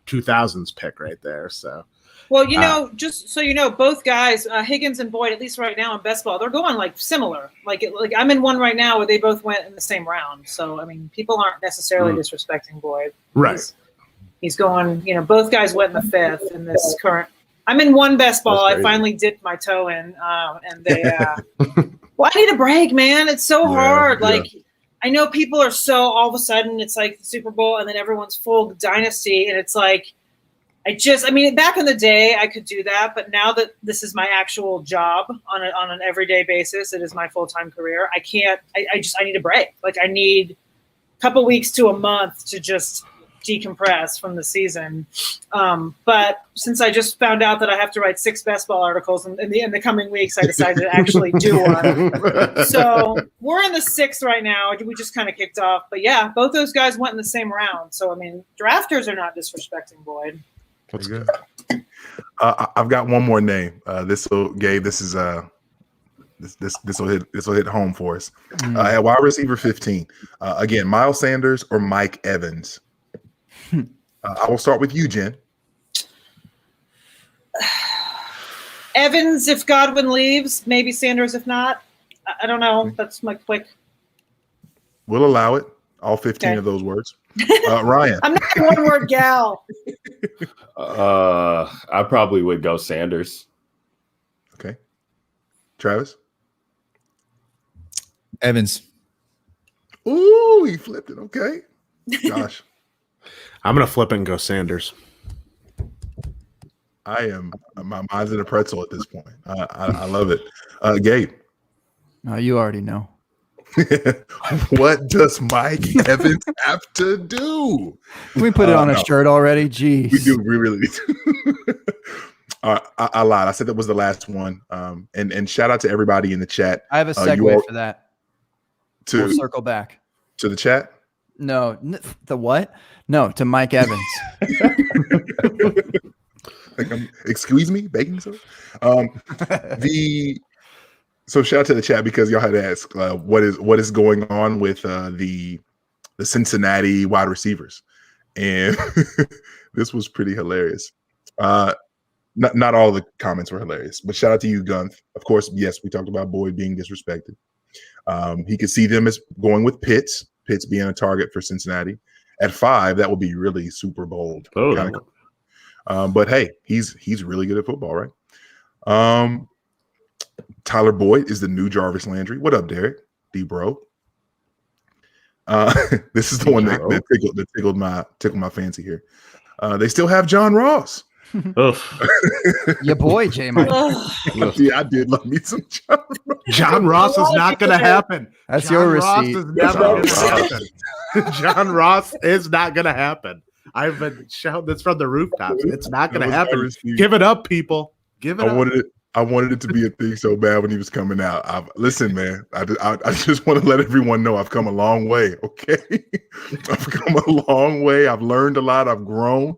2000s pick right there. So, well, just so you know, both guys, Higgins and Boyd, at least right now in best ball, they're going like similar. Like I'm in one right now where they both went in the same round. So I mean, people aren't necessarily disrespecting Boyd. Right. He's going. Both guys went in the fifth in this current. I'm in one best ball. I finally dipped my toe in, and they. Well, I need a break, man. It's so hard. Like, I know people are so all of a sudden it's like the Super Bowl, and then everyone's full dynasty, and it's like, back in the day I could do that, but now that this is my actual job on an everyday basis, it is my full-time career. I can't. I need a break. Like, I need a couple weeks to a month to just decompress from the season. But since I just found out that I have to write 6 best ball articles in the coming weeks, I decided to actually do one. So we're in the 6th right now. We just kind of kicked off. But yeah, both those guys went in the same round. So, I mean, drafters are not disrespecting Boyd. That's good. I've got one more name. Gabe, this is This will hit home for us. At wide receiver 15, again, Miles Sanders or Mike Evans. I will start with you, Jen. Evans if Godwin leaves, maybe Sanders if not. I don't know. That's my quick. We'll allow it. All 15 of those words. Ryan. I'm not a one-word gal. I probably would go Sanders. Okay. Travis. Evans. Ooh, he flipped it. Okay. Josh. I'm gonna flip it and go Sanders. My mind's in a pretzel at this point. I love it. Gabe. You already know. What does Mike Evans have to do? Can we put it on a shirt already? Jeez. We do. We really do. I lied. I said that was the last one. And shout out to everybody in the chat. I have a segue for that. We'll circle back. To the chat? No. The what? No, to Mike Evans. Excuse me, baking soda. So shout out to the chat because y'all had to ask what is going on with the Cincinnati wide receivers, and this was pretty hilarious. Not all the comments were hilarious, but shout out to you, Gunth. Of course, yes, we talked about Boyd being disrespected. He could see them as going with Pitts being a target for Cincinnati at 5. That would be really super bold. But hey, he's really good at football, right? Tyler Boyd is the new Jarvis Landry. What up, Derek? D-bro. This is the one that tickled my fancy here. They still have John Ross. Your boy, J. Mike. Yeah, I did love me some John Ross. John Ross is not going to happen. That's John your Ross receipt. is never going to happen. John Ross is not going to happen. I've been shouting this from the rooftops. It's not going to happen. Give it up, people. Give it up. I wanted it to be a thing so bad when he was coming out. Listen, man, I just want to let everyone know I've come a long way. Okay, I've come a long way. I've learned a lot. I've grown.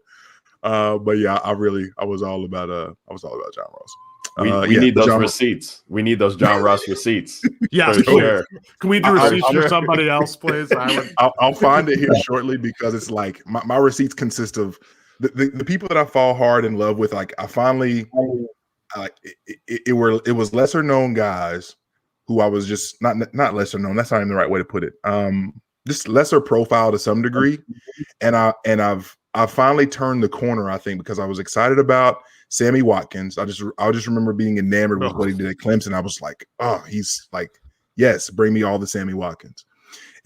But yeah, I was all about John Ross. We need those receipts. We need those John Ross receipts. Yeah, sure. Can we do receipts for somebody else, please? I'll find it here shortly because it's like my receipts consist of the people that I fall hard in love with. Like I finally. It was lesser known guys who I was just not lesser known. That's not even the right way to put it. Just lesser profile to some degree, and I've finally turned the corner. I think because I was excited about Sammy Watkins. I just remember being enamored with what he did at Clemson. I was like, oh, he's like, yes, bring me all the Sammy Watkins.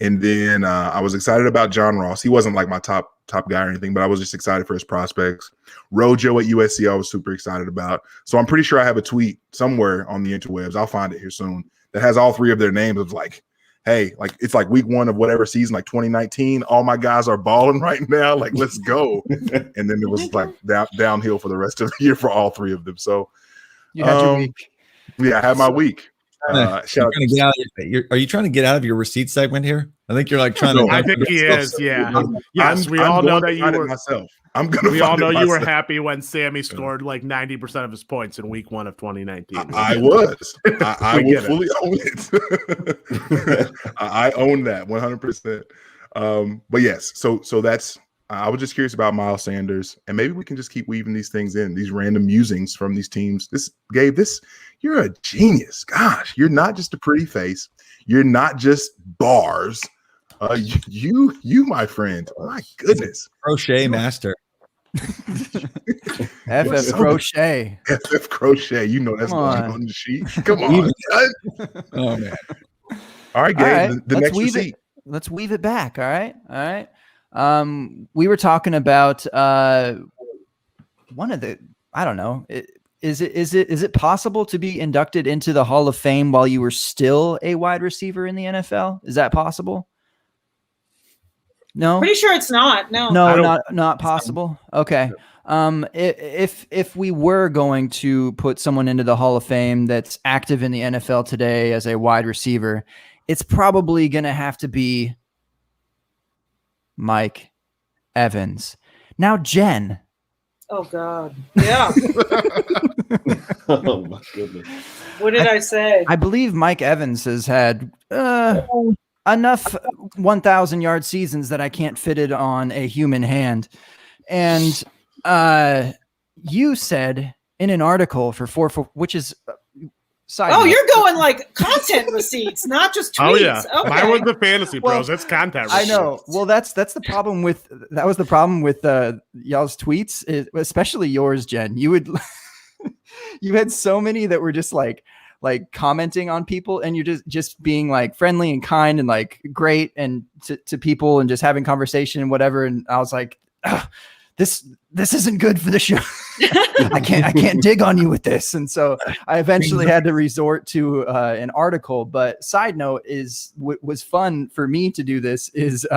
And then I was excited about John Ross. He wasn't like my top guy or anything, but I was just excited for his prospects. Rojo at USC, I was super excited about. So I'm pretty sure I have a tweet somewhere on the interwebs. I'll find it here soon that has all 3 of their names. Of like, hey, like it's like week 1 of whatever season, like 2019. All my guys are balling right now. Like, let's go. And then it was like downhill for the rest of the year for all 3 of them. So you had your week. Yeah, I had my week. Are you trying to get out of your receipt segment here? I think you're like trying to. I think he is. Yeah. Yes, we all know that you were myself. We all know you were happy when Sammy scored like 90% of his points in week 1 of 2019. I was. I will fully own it. I own that 100%. But yes, so that's. I was just curious about Miles Sanders, and maybe we can just keep weaving these things in, these random musings from these teams. Gabe, you're a genius. Gosh, you're not just a pretty face. You're not just bars. You, my friend. My goodness. Crochet master. FF Crochet. FF Crochet. You know that's going on the sheet. Come on. Oh, man. All right, Gabe. Right, the next receipt. Let's weave it back. All right. We were talking about one of the, I don't know. Is it possible to be inducted into the Hall of Fame while you were still a wide receiver in the NFL? Is that possible? No, pretty sure it's not. No, not possible. Okay. If we were going to put someone into the Hall of Fame that's active in the NFL today as a wide receiver, it's probably going to have to be Mike Evans. Now, Jen, Oh God. Yeah. Oh my goodness. What did I say? I believe Mike Evans has had enough 1,000-yard seasons that I can't fit it on a human hand. And you said in an article for which is side Oh, note. you're going like content receipts, not just tweets. Oh yeah, Okay. mine was the fantasy Well, pros. It's content. I know. Well, that's the problem with y'all's tweets, especially yours, Jen. You would you had so many that were just like commenting on people, and you're just being like friendly and kind and like great and to people and just having conversation and whatever. And I was like, this isn't good for the show. I can't dig on you with this. And so I eventually had to resort to an article. But side note is was fun for me to do this is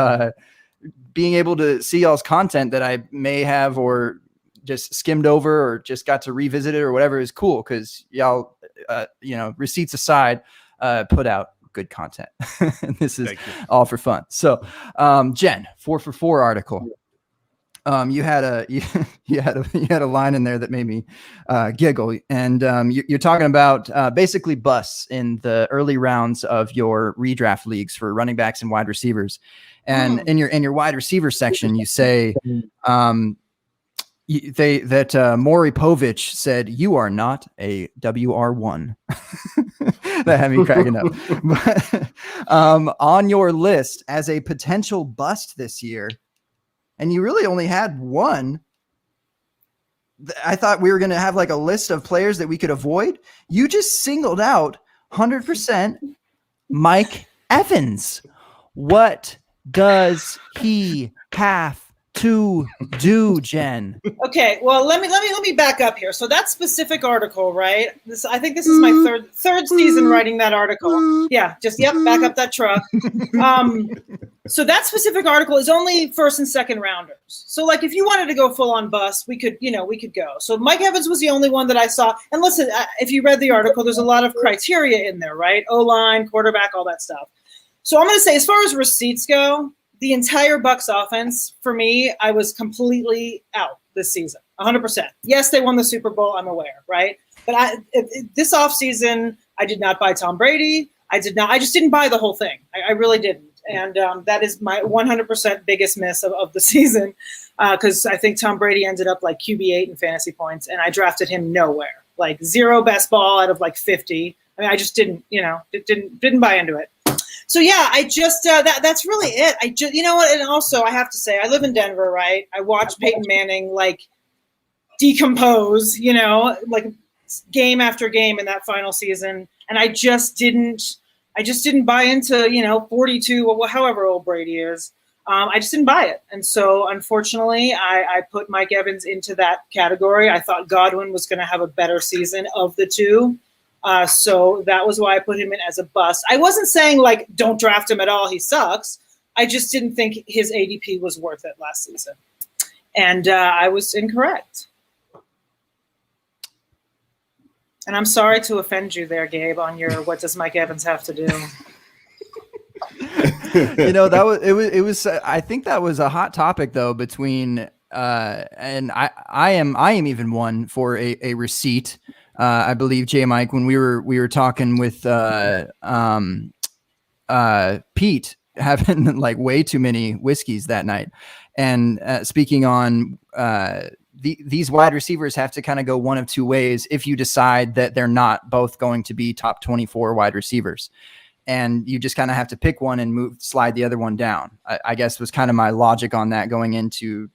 being able to see y'all's content that I may have or just skimmed over or just got to revisit it or whatever is cool. Cause y'all, receipts aside, put out good content. And this is all for fun. So Jen, 4 for 4 article. You had a line in there that made me giggle, and you're talking about basically busts in the early rounds of your redraft leagues for running backs and wide receivers. And in your wide receiver section, you say Maury Povich said you are not a WR1. That had me cracking up. But on your list as a potential bust this year. And you really only had one. I thought we were going to have like a list of players that we could avoid. You just singled out 100% Mike Evans. What does he have to do, Jen? Okay, well, let me back up here. So that specific article, right? I think this is my third season writing that article. Yeah, back up that truck. So that specific article is only first and second rounders. So like if you wanted to go full on bust, we could go. So Mike Evans was the only one that I saw. And listen, if you read the article, there's a lot of criteria in there, right? O-line, quarterback, all that stuff. So I'm going to say, as far as receipts go, the entire Bucs offense, for me, I was completely out this season, 100%. Yes, they won the Super Bowl, I'm aware, right? But this offseason, I did not buy Tom Brady. I just didn't buy the whole thing. I really didn't. And that is my 100% biggest miss of the season, because I think Tom Brady ended up like QB8 in fantasy points, and I drafted him nowhere, like 0 best ball out of like 50. I mean, I just didn't buy into it. So yeah, I just that's really it. I just, you know what, and also I have to say, I live in Denver, right? I watched Peyton Manning like decompose, like game after game in that final season, and I just didn't buy into 42, however old Brady is. I just didn't buy it, and so unfortunately, I put Mike Evans into that category. I thought Godwin was going to have a better season of the two. So that was why I put him in as a bust. I wasn't saying like, don't draft him at all, he sucks. I just didn't think his ADP was worth it last season. And I was incorrect. And I'm sorry to offend you there, Gabe, on your what does Mike Evans have to do? It was I think that was a hot topic though between and I am even one for a receipt. I believe J Mike, when we were talking with Pete, having like way too many whiskeys that night, and speaking on these wide receivers have to kind of go one of two ways if you decide that they're not both going to be top 24 wide receivers, and you just kind of have to pick one and slide the other one down. I guess was kind of my logic on that going into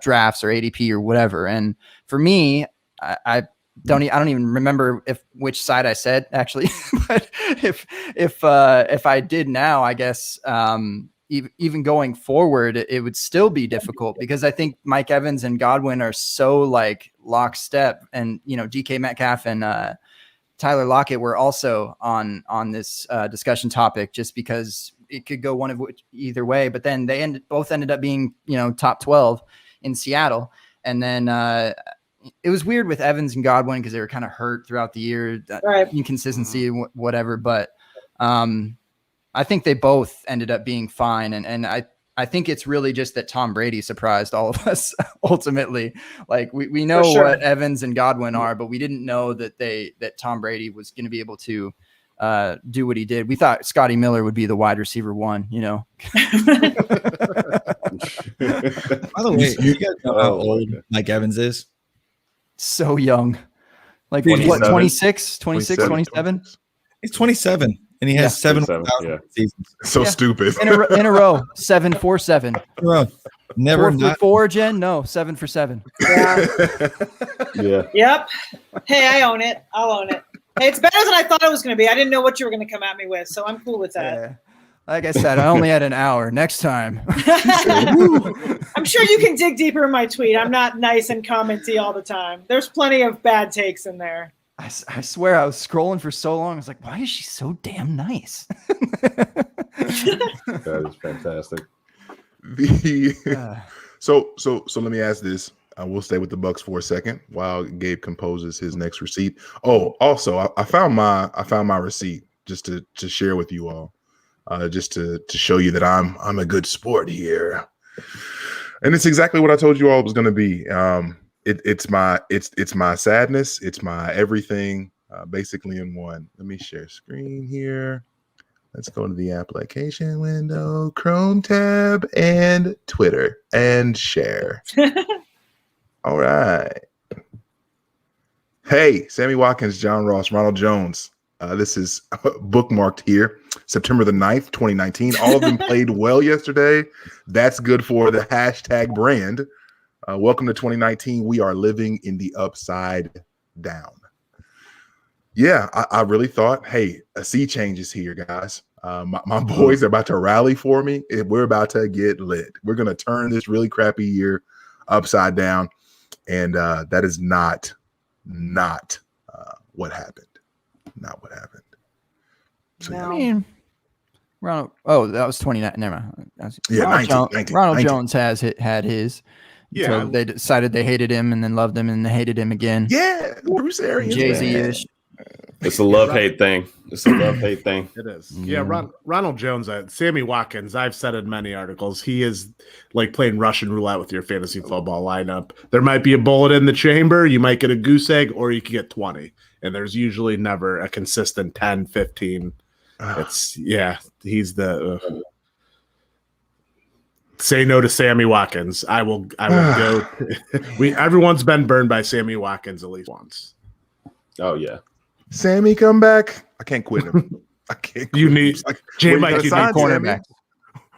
drafts or ADP or whatever. And for me, I don't even remember which side I said actually, but if I did now, I guess even going forward, it would still be difficult because I think Mike Evans and Godwin are so like lockstep, and DK Metcalf and Tyler Lockett were also on this discussion topic just because it could go one of which either way. But then they both ended up being top 12 in Seattle, and then. It was weird with Evans and Godwin because they were kind of hurt throughout the year, right. Inconsistency, whatever. But I think they both ended up being fine. And I I think it's really just that Tom Brady surprised all of us ultimately. Like we know For sure. what Evans and Godwin are, but we didn't know that Tom Brady was going to be able to do what he did. We thought Scotty Miller would be the wide receiver one, you know. By the way, you guys know how old Mike Evans is? So young. Like 27? what, 26, 27? He's 27, and he has 7,000 seasons. So stupid. In a row, 7 for 7. Never 4 for 4, Jen? No, 7 for 7. Yeah. Yeah. Yep. Hey, I own it. I'll own it. Hey, it's better than I thought it was going to be. I didn't know what you were going to come at me with, so I'm cool with that. Yeah. Like I said, I only had an hour. Next time. I'm sure you can dig deeper in my tweet. I'm not nice and commenty all the time. There's plenty of bad takes in there. I swear I was scrolling for so long. I was like, why is she so damn nice? That is fantastic. So let me ask this. I will stay with the Bucks for a second while Gabe composes his next receipt. Oh, also, I found my receipt just to share with you all, just to show you that I'm a good sport here, and it's exactly what I told you all it was going to be. It's my sadness, it's my everything, basically in one. Let me share screen here. Let's go to the application window, Chrome tab, and Twitter, and share. All right. Hey, Sammy Watkins, John Ross, Ronald Jones. This is bookmarked here, September the 9th, 2019. All of them played well yesterday. That's good for the hashtag brand. Welcome to 2019. We are living in the upside down. Yeah, I really thought, hey, a sea change is here, guys. My boys are about to rally for me. We're about to get lit. We're going to turn this really crappy year upside down. And that is not what happened. Not what happened. So, No. I mean, Ronald. Oh, that was 29. Never mind. Yeah, Ronald 19. Jones had his. Yeah. So they decided they hated him and then loved him and they hated him again. Yeah, Bruce Arians. Jay-Z-ish. It's a love-hate thing. It's a love-hate thing. It is. Yeah, Ronald Jones, Sammy Watkins, I've said in many articles, he is like playing Russian roulette with your fantasy football lineup. There might be a bullet in the chamber, you might get a goose egg, or you could get 20. And there's usually never a consistent 10, 15. He's the say no to Sammy Watkins. I will go. Everyone's been burned by Sammy Watkins at least once. Oh, yeah. Sammy, come back. I can't quit him. I can't quit You him. need It's like, J. where you Mike, gonna you sign, need cornerback.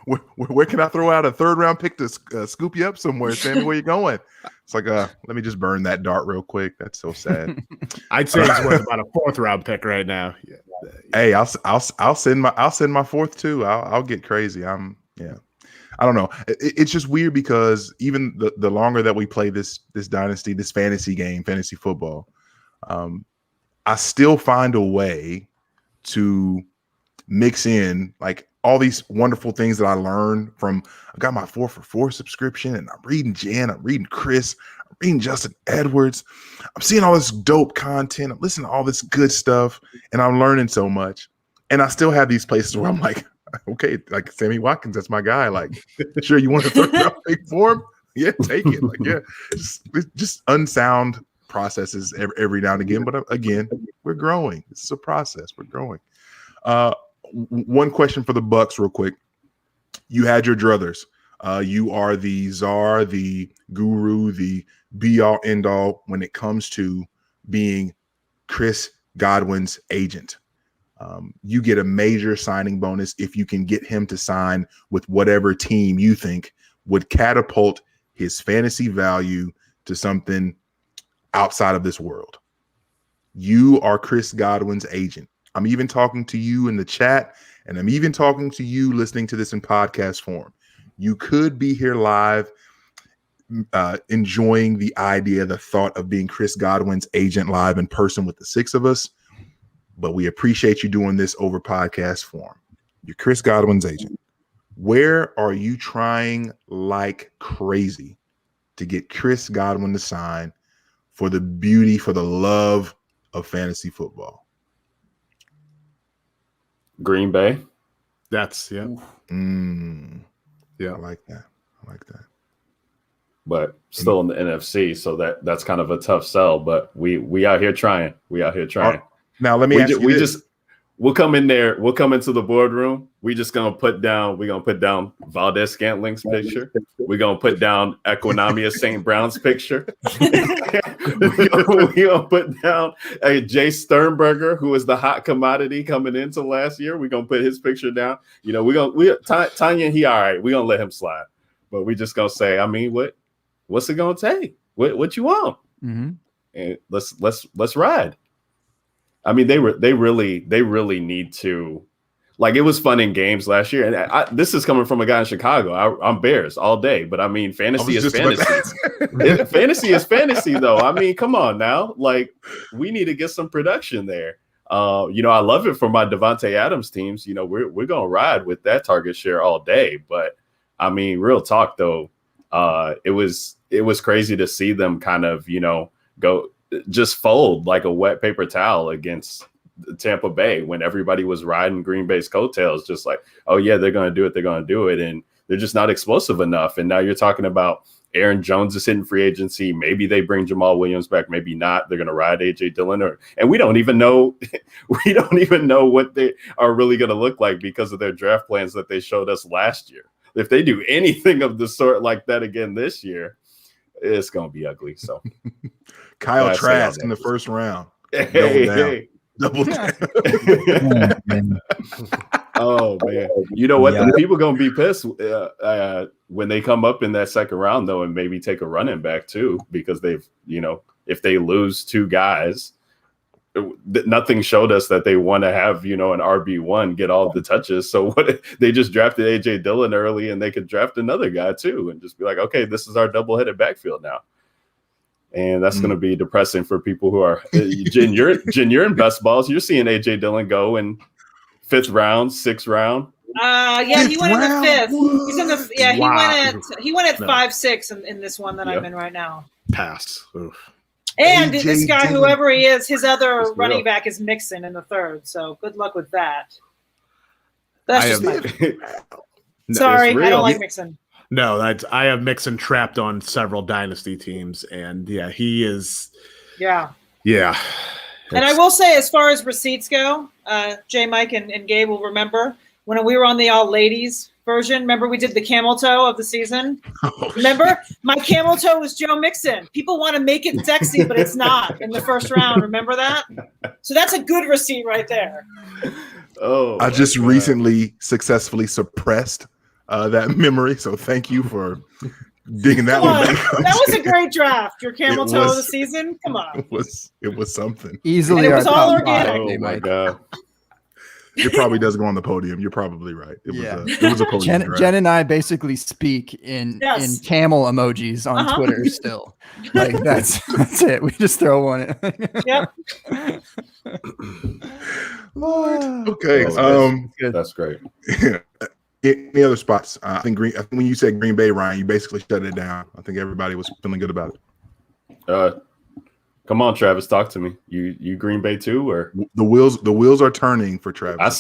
Sammy? Where can I throw out a 3rd round pick to scoop you up somewhere, Sammy? Where you going? It's like, let me just burn that dart real quick. That's so sad. I'd say he's worth about a 4th round pick right now. Yeah. Hey, I'll send my 4th too. I'll get crazy. I don't know. It's just weird because even the longer that we play this dynasty, this fantasy game, fantasy football, I still find a way to mix in like all these wonderful things that I learned from. I got my 4 for 4 subscription, and I'm reading Jen, I'm reading Chris, I'm reading Justin Edwards. I'm seeing all this dope content. I'm listening to all this good stuff, and I'm learning so much. And I still have these places where I'm like, okay, like Sammy Watkins, that's my guy. Like, sure, you want a 3rd round pick for him? Yeah, take it. Like, yeah, just unsound processes every now and again. But again, we're growing. This is a process. We're growing. One question for the Bucks real quick. You had your druthers. You are the czar, the guru, the be-all, end-all when it comes to being Chris Godwin's agent. You get a major signing bonus if you can get him to sign with whatever team you think would catapult his fantasy value to something outside of this world. You are Chris Godwin's agent. I'm even talking to you in the chat, and I'm even talking to you listening to this in podcast form. You could be here live, enjoying the idea, the thought of being Chris Godwin's agent live in person with the 6 of us, but we appreciate you doing this over podcast form. You're Chris Godwin's agent. Where are you trying like crazy to get Chris Godwin to sign for the beauty, for the love of fantasy football? Green Bay. That's, yeah. Yeah. I like that. But still in the NFC, so that's kind of a tough sell. But we out here trying. Now let me ask you this. We'll come in there. We'll come into the boardroom. We're gonna put down Valdez Scantling's picture. We're gonna put down Equinamia St. Brown's picture. We're gonna put down Jay Sternberger, who was the hot commodity coming into last year. We're gonna put his picture down. You know, Tanya, he all right. We're gonna let him slide. But we just gonna say, I mean, what's it gonna take? What you want? Mm-hmm. And let's ride. I mean, they really need to, like, it was fun in games last year. And this is coming from a guy in Chicago. I'm Bears all day, but I mean, fantasy is fantasy. Fantasy is fantasy, though. I mean, come on now. Like, we need to get some production there. You know, I love it for my Devontae Adams teams. You know, we're going to ride with that target share all day. But I mean, real talk, though, it was crazy to see them kind of, you know, go just fold like a wet paper towel against Tampa Bay when everybody was riding Green Bay's coattails, just like, oh yeah, they're going to do it. And they're just not explosive enough. And now you're talking about Aaron Jones is hitting free agency. Maybe they bring Jamal Williams back. Maybe not. They're going to ride AJ Dillon, and we don't even know. We don't even know what they are really going to look like because of their draft plans that they showed us last year. If they do anything of the sort like that again this year, it's going to be ugly. So Kyle Trask in the first round. Double down. Oh man, you know what? The people gonna be pissed when they come up in that second round, though, and maybe take a running back too, because they've, you know, if they lose two guys, nothing showed us that they want to have, you know, an RB1 get all the touches. So what they just drafted AJ Dillon early, and they could draft another guy too, and just be like, okay, this is our double-headed backfield now. And that's going to be depressing for people who are Jen. You're in best balls. You're seeing AJ Dillon go in 5th round, 6th round. Yeah, he went in the 5th. He's in the he went at 5-6 in this one that I'm in right now. Pass. Oof. And this guy, whoever he is, his other running back is Mixon in the 3rd. So good luck with that. That's sorry, I don't like Mixon. No, I have Mixon trapped on several dynasty teams, and yeah, he is. Yeah. And I will say, as far as receipts go, J. Mike and Gabe will remember when we were on the all ladies version. Remember we did the camel toe of the season. Remember my camel toe was Joe Mixon. People want to make it sexy, but it's not in the 1st round. Remember that? So that's a good receipt right there. Oh, I just recently successfully suppressed that memory, so thank you for digging that one back. That was a great draft. Your camel toe of the season. Come on, it was something. Easily, and it was all organic. Oh my god! It probably does go on the podium. You're probably right. It was a podium. Jen and I basically speak in camel emojis on Twitter still. Like that's it. We just throw one in. Yep. Lord. Okay. That's great. Any other spots? I think when you said Green Bay, Ryan, you basically shut it down. I think everybody was feeling good about it. Come on, Travis, talk to me. You Green Bay too, or the wheels are turning for Travis. I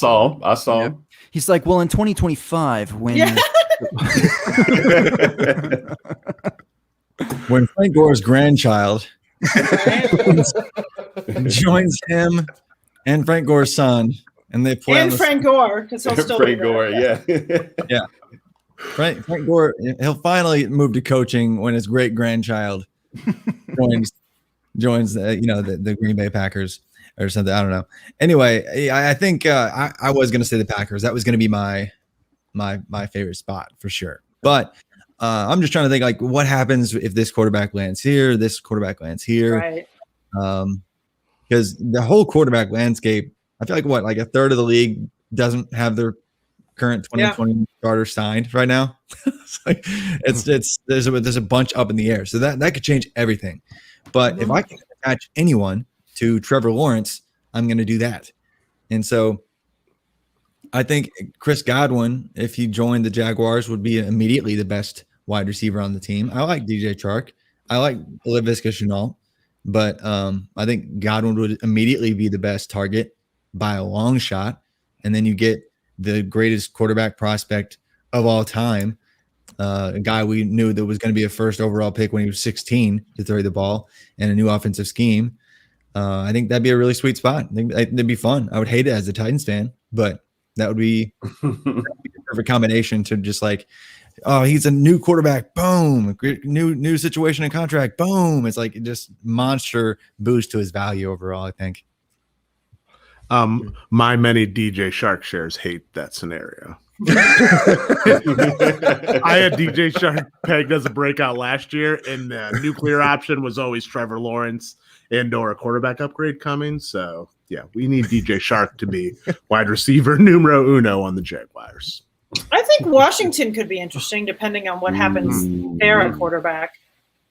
saw him. He's like, well, in 2025, when when Frank Gore's grandchild joins him and Frank Gore's son. And they play and Frank Gore, because he'll still Frank Gore, yeah. Frank Gore, he'll finally move to coaching when his great grandchild joins the Green Bay Packers or something. I don't know. Anyway, I think I was going to say the Packers. That was going to be my favorite spot for sure. But I'm just trying to think, like, what happens if this quarterback lands here, this quarterback lands here, right? Because the whole quarterback landscape. I feel like a third of the league doesn't have their current 2020 starter signed right now. There's a bunch up in the air, so that could change everything. But if I can attach anyone to Trevor Lawrence, I'm going to do that. And so I think Chris Godwin, if he joined the Jaguars, would be immediately the best wide receiver on the team. I like DJ Chark. I like Laviska Shenault, but I think Godwin would immediately be the best target by a long shot. And then you get the greatest quarterback prospect of all time a guy we knew that was going to be a first overall pick when he was 16 to throw the ball, and a new offensive scheme. I think that'd be a really sweet spot. I think that'd be fun. I would hate it as a Titans fan, but that would be a perfect combination to just like, oh, he's a new quarterback. Boom. New situation and contract. Boom. It's like just monster boost to his value overall, I think. My many DJ Shark shares hate that scenario. I had DJ Shark pegged as a breakout last year, and the nuclear option was always Trevor Lawrence and/or a quarterback upgrade coming. So, yeah, we need DJ Shark to be wide receiver numero uno on the Jaguars. I think Washington could be interesting depending on what happens there at quarterback.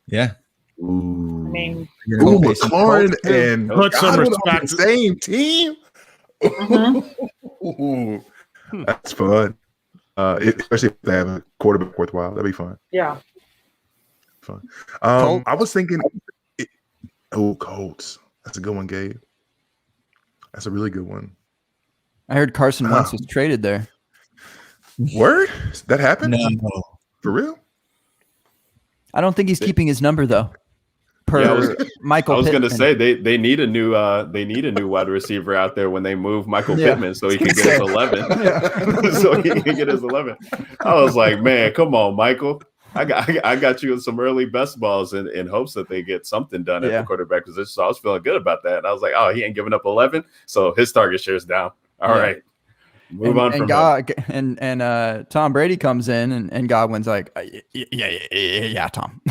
Yeah. I mean, McLaurin and put some respect on the same team. Ooh, that's fun. Especially if they have a quarterback worthwhile, that'd be fun. Yeah. Fun. I was thinking, Colts. That's a good one, Gabe. That's a really good one. I heard Carson Wentz was traded there. Word? That happened? No. For real? I don't think he's keeping his number though. Michael I was going to Pittman. say they need a new wide receiver out there when they move Michael Pittman so he can get his 11. So he can get his 11. I was like, man, come on, Michael. I got you in some early best balls in hopes that they get something done at the quarterback position. So I was feeling good about that. And I was like, oh, he ain't giving up 11. So his target share is down. All right. Move on from him. And Tom Brady comes in and Godwin's like, yeah, Tom.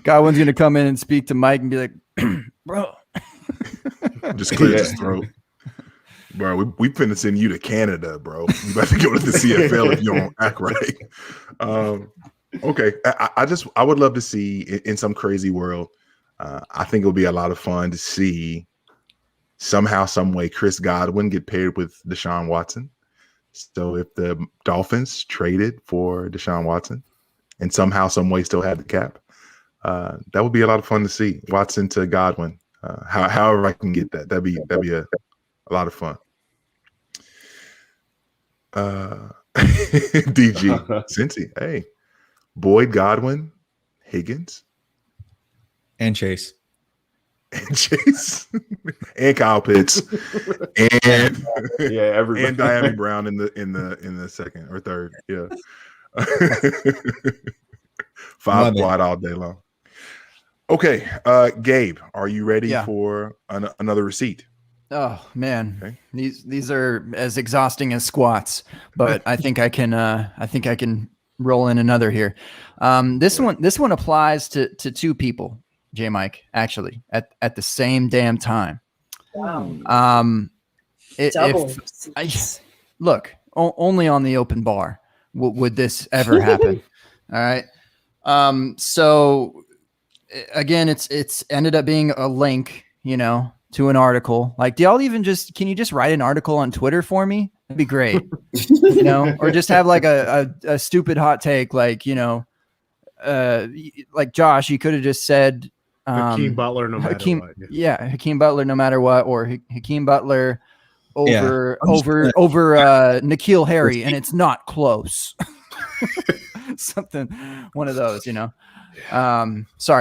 Godwin's gonna come in and speak to Mike and be like, bro, just clear his throat, bro. We finna send you to Canada, bro. You about to go to the CFL if you don't act right. Okay, I would love to see in some crazy world. I think it'll be a lot of fun to see somehow, some way, Chris Godwin get paired with Deshaun Watson. So if the Dolphins traded for Deshaun Watson and somehow, some way, still had the cap, that would be a lot of fun to see. Watson to Godwin, however I can get that, that'd be a lot of fun. DG, Cincy, hey, Boyd, Godwin, Higgins, and Chase. And Kyle Pitts, and everybody. and Diamy Brown in the second or third. Yeah. 5 wide all day long. Okay, Gabe, are you ready for another receipt? Oh man, okay. These are as exhausting as squats, but I think I can roll in another here. This one applies to two people, J Mike, actually at the same damn time. Wow. Look, only on the open bar would this ever happen. All right. So again, it's ended up being a link, to an article. Like, can you just write an article on Twitter for me? That'd be great. Or just have like a stupid hot take, like, like Josh, you could have just said, Hakeem Butler, no matter what. Yeah. Hakeem Butler, no matter what, or Hakeem Butler over N'Keal Harry, and it's not close. Something, one of those, Sorry,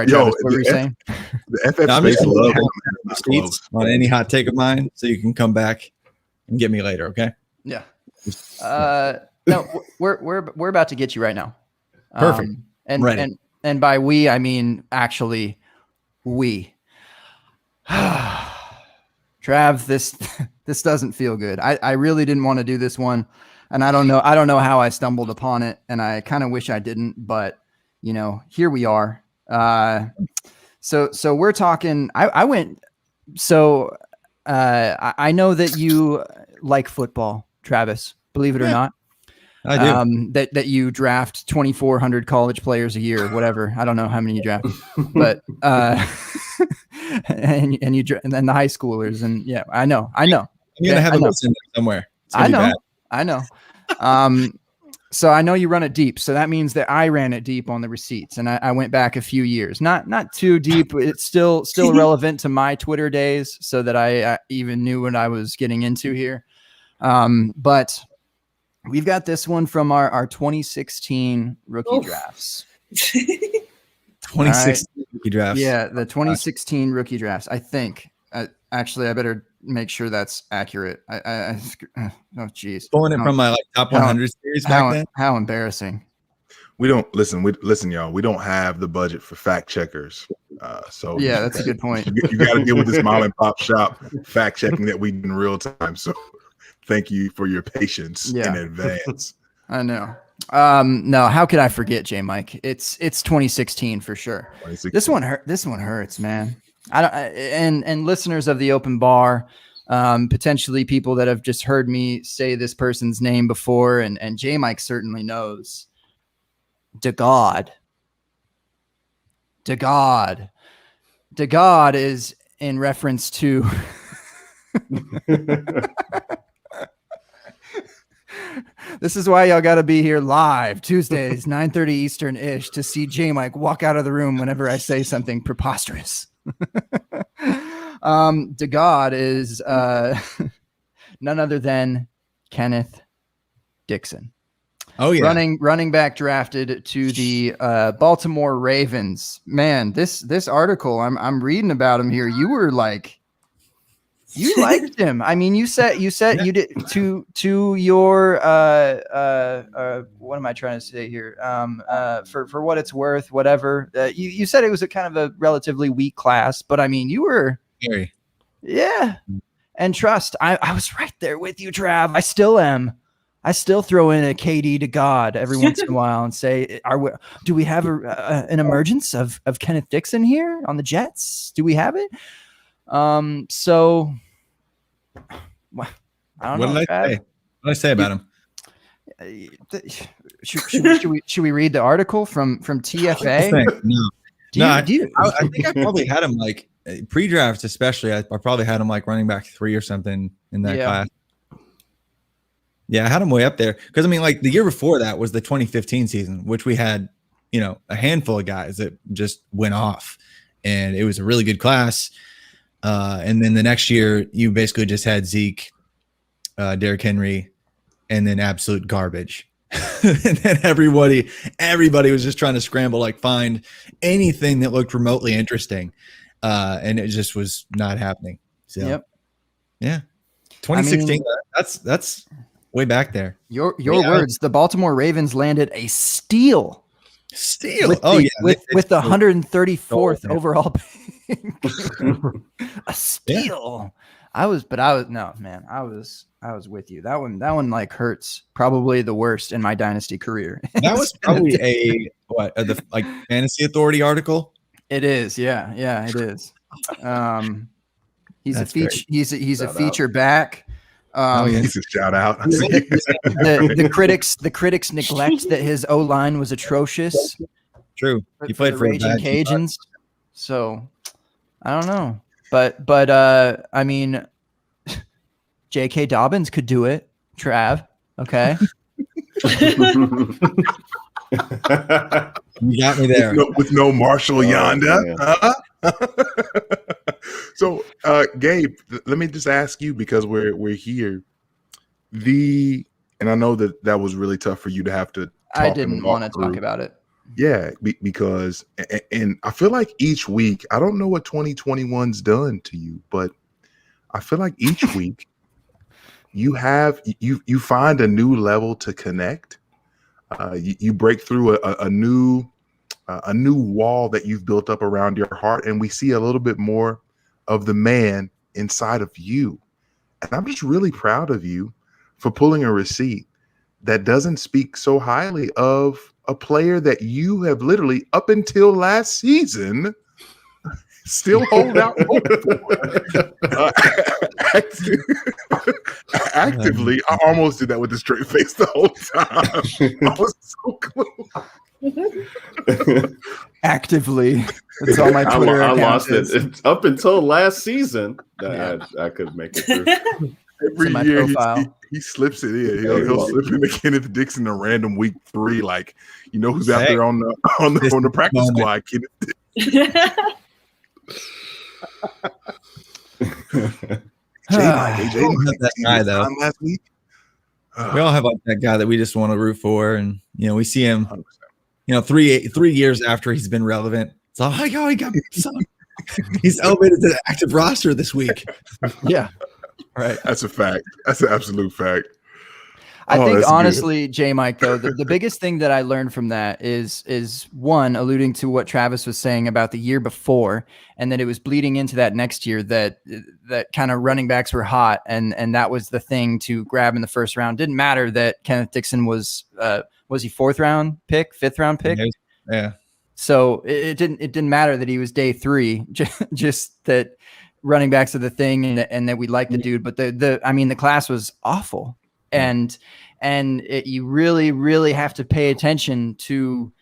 Travis, what were you saying? The FF space love on any hot take of mine, so you can come back and get me later, okay? Yeah. No, we're about to get you right now. Perfect. And by we, I mean actually we. Trav, this doesn't feel good. I really didn't want to do this one, and I don't know how I stumbled upon it, and I kind of wish I didn't, but here we are. So we're talking. I know that you like football, Travis. Believe it or not. I do. That you draft 2,400 college players a year, whatever. I don't know how many you draft, but and then the high schoolers, and yeah, I know. I'm gonna have a list in there somewhere. I know. So I know you run it deep. So that means that I ran it deep on the receipts, and I went back a few years, not too deep. But it's still relevant to my Twitter days, so that I even knew what I was getting into here. But We've got this one from our 2016 rookie Oof. Oh, drafts. 2016 rookie drafts. Yeah, the 2016 rookie drafts. I think. Actually, I better make sure that's accurate. Oh, geez. Pulling it from my top 100 series back then. How embarrassing. We don't listen, y'all. We don't have the budget for fact checkers. So yeah, that's a good point. You got to deal with this mom and pop shop fact checking that we do in real time. So thank you for your patience in advance. I know. No, how could I forget, J Mike? It's 2016 for sure. 2016. This one hurts, man. And listeners of the open bar, potentially people that have just heard me say this person's name before, and J Mike certainly knows. DeGod is in reference to this is why y'all got to be here live Tuesdays 9:30 Eastern ish to see J Mike walk out of the room whenever I say something preposterous. DeGod is none other than Kenneth Dixon. Oh yeah, running back drafted to the Baltimore Ravens. Man, this article I'm reading about him here. You were like, you liked him. I mean, you said you did to your what am I trying to say here? For what it's worth, whatever. You said it was a kind of a relatively weak class, but I mean, you were very, yeah. And trust, I was right there with you, Trav. I still am. I still throw in a KD to God every once in a while and say, do we have an emergence of Kenneth Dixon here on the Jets? Do we have it? So I don't know. What did I say about him? Should we read the article from TFA? No. I think I probably had him like pre-draft, especially. I probably had him like running back 3 or something in that class. Yeah, I had him way up there because I mean, like the year before that was the 2015 season, which we had, a handful of guys that just went off, and it was a really good class. And then the next year, you basically just had Zeke, Derrick Henry, and then absolute garbage. And then everybody was just trying to scramble, like find anything that looked remotely interesting, and it just was not happening. So, yeah, 2016. I mean, that's way back there. Your words. The Baltimore Ravens landed a steal. With the 134th overall pick. A steal. I was with you. That one like hurts. Probably the worst in my dynasty career. That was probably the Fantasy Authority article. It is. Yeah, it is. He's a feature back. He's a shout out. the critics neglect that his O-line was atrocious. True. He played for the Raging Cajuns. So I don't know. But I mean J.K. Dobbins could do it. Trav. Okay. You got me there. With no Marshall yonder. So, Gabe, let me just ask you, because we're here. And I know that was really tough for you to have to. I didn't want to talk about it. Yeah, because and I feel like each week, I don't know what 2021's done to you, but I feel like each week you find a new level to connect. You break through a new wall that you've built up around your heart, and we see a little bit more of the man inside of you. And I'm just really proud of you for pulling a receipt that doesn't speak so highly of a player that you have literally up until last season still hold out hope for. Actively, I almost did that with a straight face the whole time. I was so close. Actively. That's all my Twitter I account lost is. it up until last season. I could make it through. Every year he slips it in. He'll slip into Kenneth Dixon a random week 3. Like, who's out there on the practice squad? Kenneth that guy though. Last week. We all have like that guy that we just want to root for, and we see him, 100%. 3 years after he's been relevant. It's all like, oh, he's elevated to the active roster this week. Yeah, right. That's a fact. That's an absolute fact. I think that's honestly, J Mike, though, the biggest thing that I learned from that is one, alluding to what Travis was saying about the year before, and that it was bleeding into that next year that kind of running backs were hot, and that was the thing to grab in the first round. Didn't matter that Kenneth Dixon was he fifth round pick? Yeah. So it didn't matter that he was day 3, just that running backs are the thing, and that we like the dude. But the class was awful. And you really, really have to pay attention to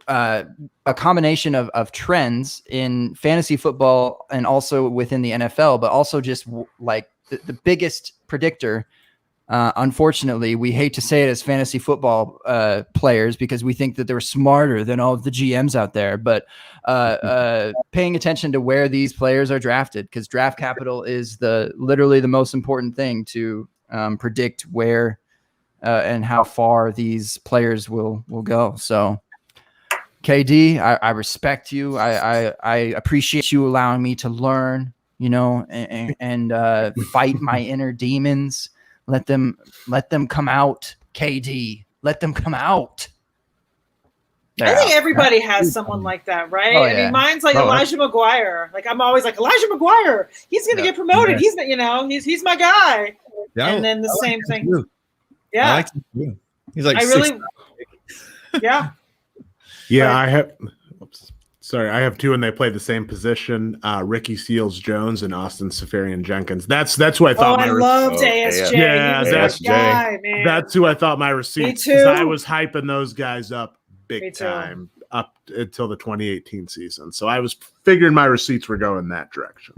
a combination of trends in fantasy football and also within the NFL, but also just like the biggest predictor. Unfortunately, we hate to say it as fantasy football players because we think that they're smarter than all of the GMs out there, but paying attention to where these players are drafted, because draft capital is literally the most important thing to predict where and how far these players will go. So KD, I respect you. I appreciate you allowing me to learn, and fight my inner demons. Let them come out, KD. Let them come out. I think everybody has someone like that, right? Oh, I yeah. mean, mine's like Elijah McGuire. Like I'm always like Elijah McGuire. He's gonna get promoted. Yeah. He's my guy. Yeah, And then the I same like thing. him too. Yeah. I like him too. He's like I really, yeah. Yeah, Right. I have 2, and they play the same position. Ricky Seals-Jones and Austin Safarian-Jenkins. That's who I thought. I loved Oh, ASJ. yeah, He was that's that guy, man. That's who I thought my receipts. too. 'Cause I was hyping those guys up Me big too. time up until the 2018 season. So I was figuring my receipts were going that direction.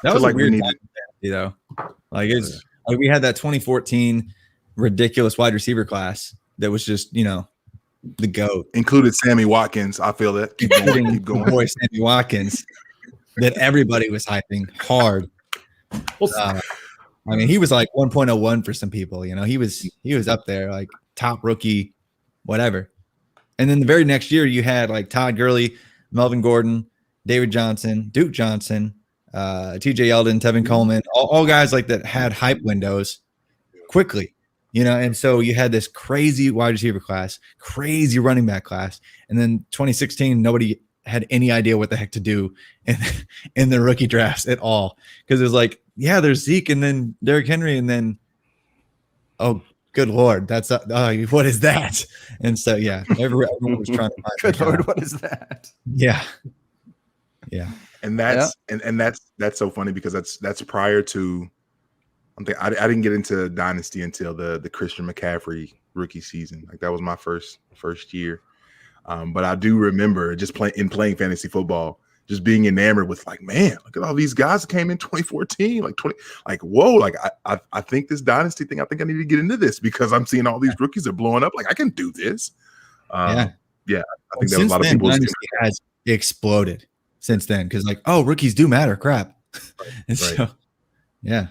That was like a we weird need- time, Like it's like we had that 2014 ridiculous wide receiver class that was just the GOAT. included Sammy Watkins. I feel that. Keep going. Keep Including going. boy Sammy Watkins that everybody was hyping hard. I mean, he was like 1.01 for some people. He was up there like top rookie, whatever. And then the very next year, you had like Todd Gurley, Melvin Gordon, David Johnson, Duke Johnson, T.J. Yeldon, Tevin Coleman, all guys like that had hype windows quickly. And so you had this crazy wide receiver class, crazy running back class, and then 2016, nobody had any idea what the heck to do in the rookie drafts at all, because it was like, yeah, there's Zeke and then Derrick Henry and then, oh, good Lord, that's what is that? And so yeah, everyone was trying to find Good Lord, what is that? yeah. And that's and that's so funny because that's prior to. I didn't get into Dynasty until the Christian McCaffrey rookie season. Like that was my first year. But I do remember just playing fantasy football, just being enamored with like, man, look at all these guys that came in 2014, whoa, like I think this Dynasty thing, I think I need to get into this because I'm seeing all these rookies are blowing up. Like I can do this. I think that was a lot of people. Dynasty has exploded since then because like, oh, rookies do matter, crap. And so, yeah.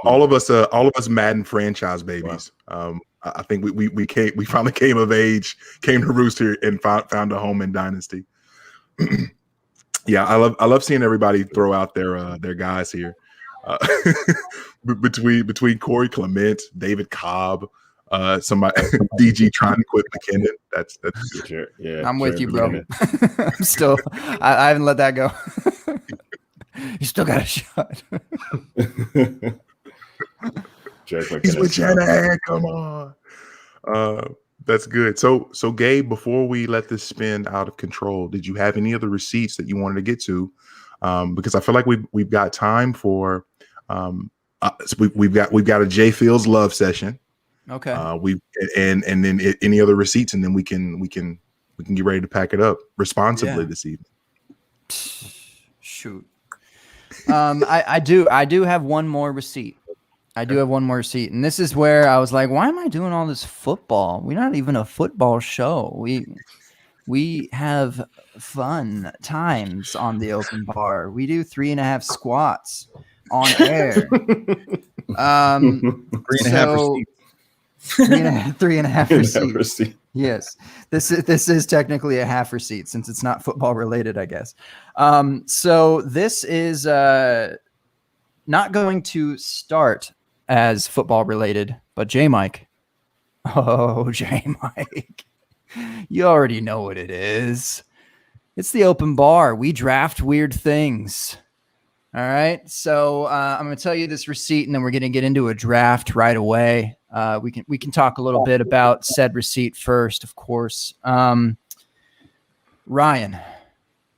All of us Madden franchise babies. Wow. I think we finally came of age, came to Rooster, and found a home in Dynasty. Yeah, I love seeing everybody throw out their guys here. Between Corey Clement, David Cobb, somebody DG trying to quit McKinnon. That's Sure. Yeah, I'm with you, bro. I'm still. I haven't let that go. You still got a shot. He's with Shanahan. Come on. That's good. So Gabe, before we let this spin out of control, did you have any other receipts that you wanted to get to? Because I feel like we've got time for we've got a Jay Fields love session. Okay. And then any other receipts, and then we can get ready to pack it up responsibly this evening. Shoot. I do have one more receipt. And this is where I was like, why am I doing all this football? We're not even a football show. We have fun times on the open bar. We do 3.5 squats on air. So 3.5 receipts. Yes, this is technically a half receipt since it's not football related, I guess. So this is not going to start as football related, but J Mike. Oh, J Mike, you already know what it is. It's the open bar. We draft weird things. All right. So I'm going to tell you this receipt, and then we're going to get into a draft right away. We can talk a little bit about said receipt first, of course. Ryan.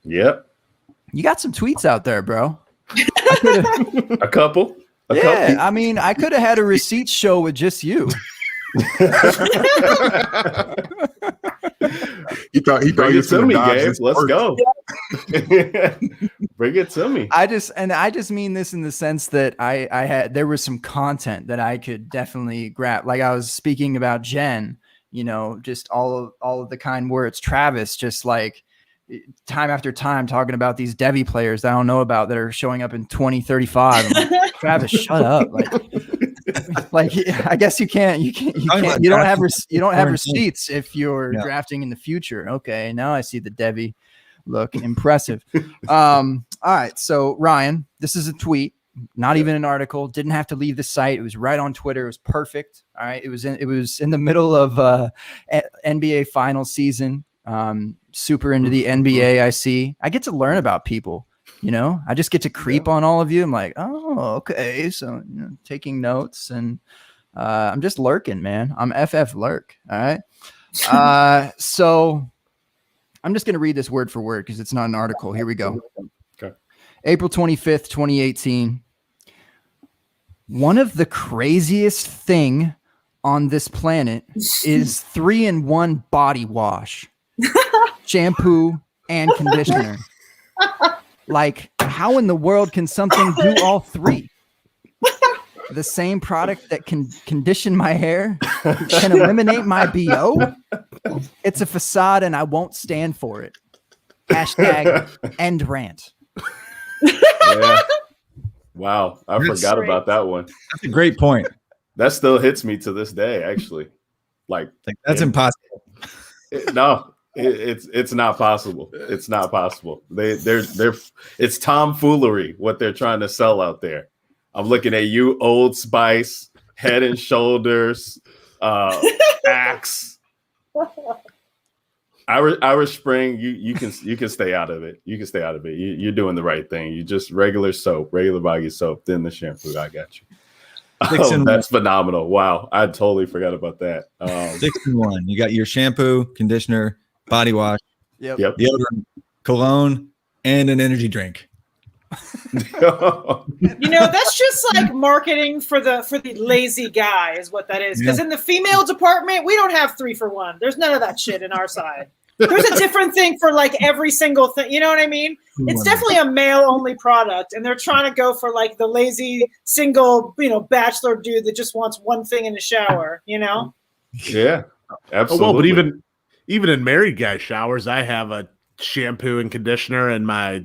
Yep. You got some tweets out there, bro. A couple. I mean, I could have had a receipts show with just you. He thought Bring he it was to gonna me, dodge Gabe. his Let's work. go. Bring it to me. I just mean this in the sense that there was some content that I could definitely grab. Like I was speaking about Jen, just all of the kind words. Travis, just like time after time talking about these Devi players that I don't know about that are showing up in 2035. I'm like, Travis, shut up. Like I guess you don't have receipts if you're drafting in the future. Okay, now I see the Devi look. Impressive. All right, so Ryan, this is a tweet, not even an article. Didn't have to leave the site. It was right on Twitter. It was perfect. All right, it was in the middle of NBA final season. Super into the NBA. I see. I get to learn about people. I just get to creep on all of you. I'm like, oh, okay. So taking notes, and I'm just lurking, man. I'm FF lurk. All right. So I'm just going to read this word for word because it's not an article. Here we go. Okay. April 25th, 2018. One of the craziest thing on this planet is 3-in-1 body wash, shampoo, and conditioner. Like, how in the world can something do all three? The same product that can condition my hair can eliminate my BO? It's a facade and I won't stand for it. Hashtag end rant. Yeah. Wow. I That's forgot great. about that one. That's a great point. That still hits me to this day, actually. Like That's impossible. It's not possible. It's not possible. It's tomfoolery what they're trying to sell out there. I'm looking at you, Old Spice, Head and Shoulders, Axe, Irish Spring. You can stay out of it. You can stay out of it. You're doing the right thing. You just regular soap, regular body soap, then the shampoo. I got you. That's phenomenal. Wow, I totally forgot about that. 6-in-1. You got your shampoo, conditioner, body wash, Yep. deodorant, cologne, and an energy drink. That's just like marketing for the lazy guy is what that is. Because in the female department, we don't have 3-for-1. There's none of that shit in our side. There's a different thing for like every single thing. You know what I mean? It's definitely a male only product, and they're trying to go for like the lazy single, bachelor dude that just wants one thing in the shower. Yeah, absolutely. Oh, well, but even in married guy showers, I have a shampoo and conditioner and my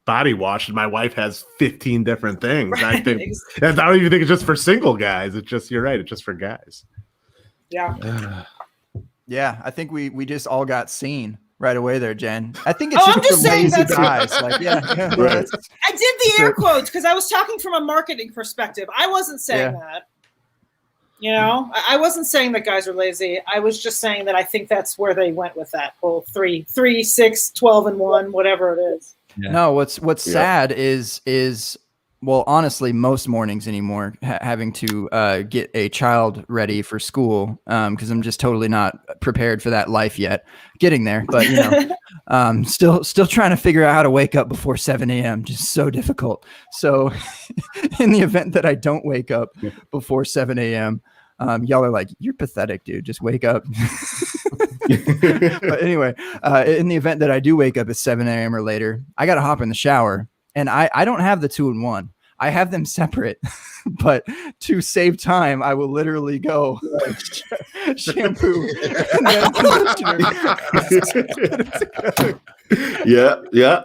body wash, and my wife has 15 different things. Right. I don't even think it's just for single guys. It's just, you're right, it's just for guys. Yeah. Yeah, I think we just all got seen right away there, Jen. I think it's I'm just just the saying lazy that's- guys. Like, Right. I did the air quotes because I was talking from a marketing perspective. I wasn't saying that. I wasn't saying that guys are lazy. I was just saying that I think that's where they went with that whole 3, 6, 12-in-1, whatever it is. Yeah. No, what's sad is well, honestly, most mornings anymore, having to get a child ready for school because I'm just totally not prepared for that life yet. Getting there, but still trying to figure out how to wake up before 7 a.m. Just so difficult. So, in the event that I don't wake up before 7 a.m., y'all are like, "You're pathetic, dude. Just wake up." But anyway, in the event that I do wake up at 7 a.m. or later, I got to hop in the shower. And I don't have the 2-in-1. I have them separate, but to save time, I will literally go shampoo and then conditioner. Yeah.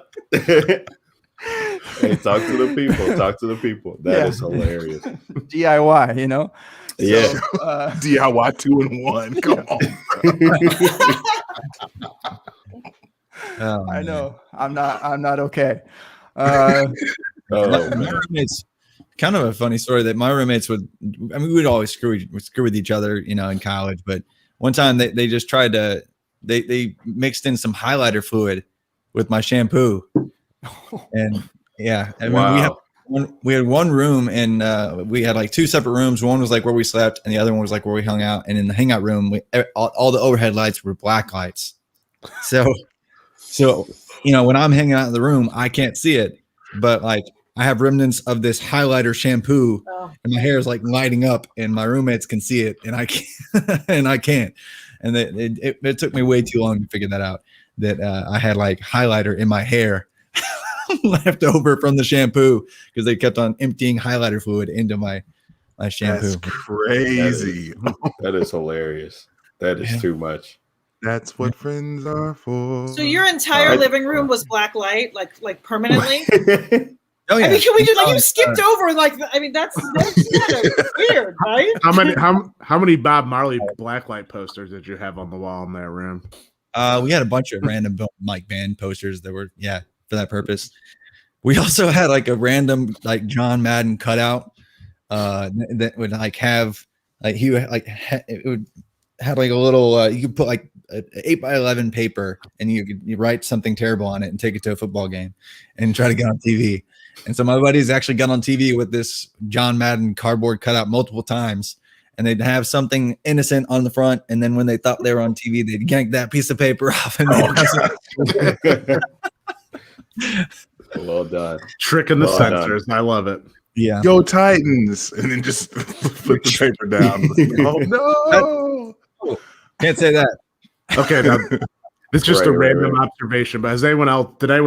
Hey, talk to the people. Talk to the people. That is hilarious. DIY, you know. Yeah. So, DIY 2-in-1. Come on. I know. I'm not okay. My roommates, kind of a funny story that my roommates would. I mean, we'd always screw with each other, you know, in college. But one time they just tried to. They mixed in some highlighter fluid with my shampoo, and yeah, I mean, we had one room, and we had like two separate rooms. One was like where we slept, and the other one was like where we hung out. And in the hangout room, all the overhead lights were black lights. So you know, when I'm hanging out in the room, I can't see it, but like I have remnants of this highlighter shampoo, and my hair is like lighting up, and my roommates can see it, and I can't, and I can't. And it took me way too long to figure that out. That I had like highlighter in my hair left over from the shampoo because they kept on emptying highlighter fluid into my shampoo. That's crazy. That is hilarious. That is too much. That's what friends are for. So your entire living room was black light, like permanently? Oh yeah. I mean, can we do like you skipped over like? I mean, that's kind of weird, right? How many Bob Marley blacklight posters did you have on the wall in that room? We had a bunch of random Mike Band posters that were for that purpose. We also had like a random like John Madden cutout that would like have like he would like it would have like a little you could put like an 8x11 paper and you write something terrible on it and take it to a football game and try to get on TV. And so my buddies actually got on TV with this John Madden cardboard cutout multiple times, and they'd have something innocent on the front, and then when they thought they were on TV, they'd yank that piece of paper off. And Well done. Tricking the censors. I love it. Yeah. Go Titans, and then just flip the paper down. Oh no! Can't say that. Okay, now, it's just a Right. random observation, but did anyone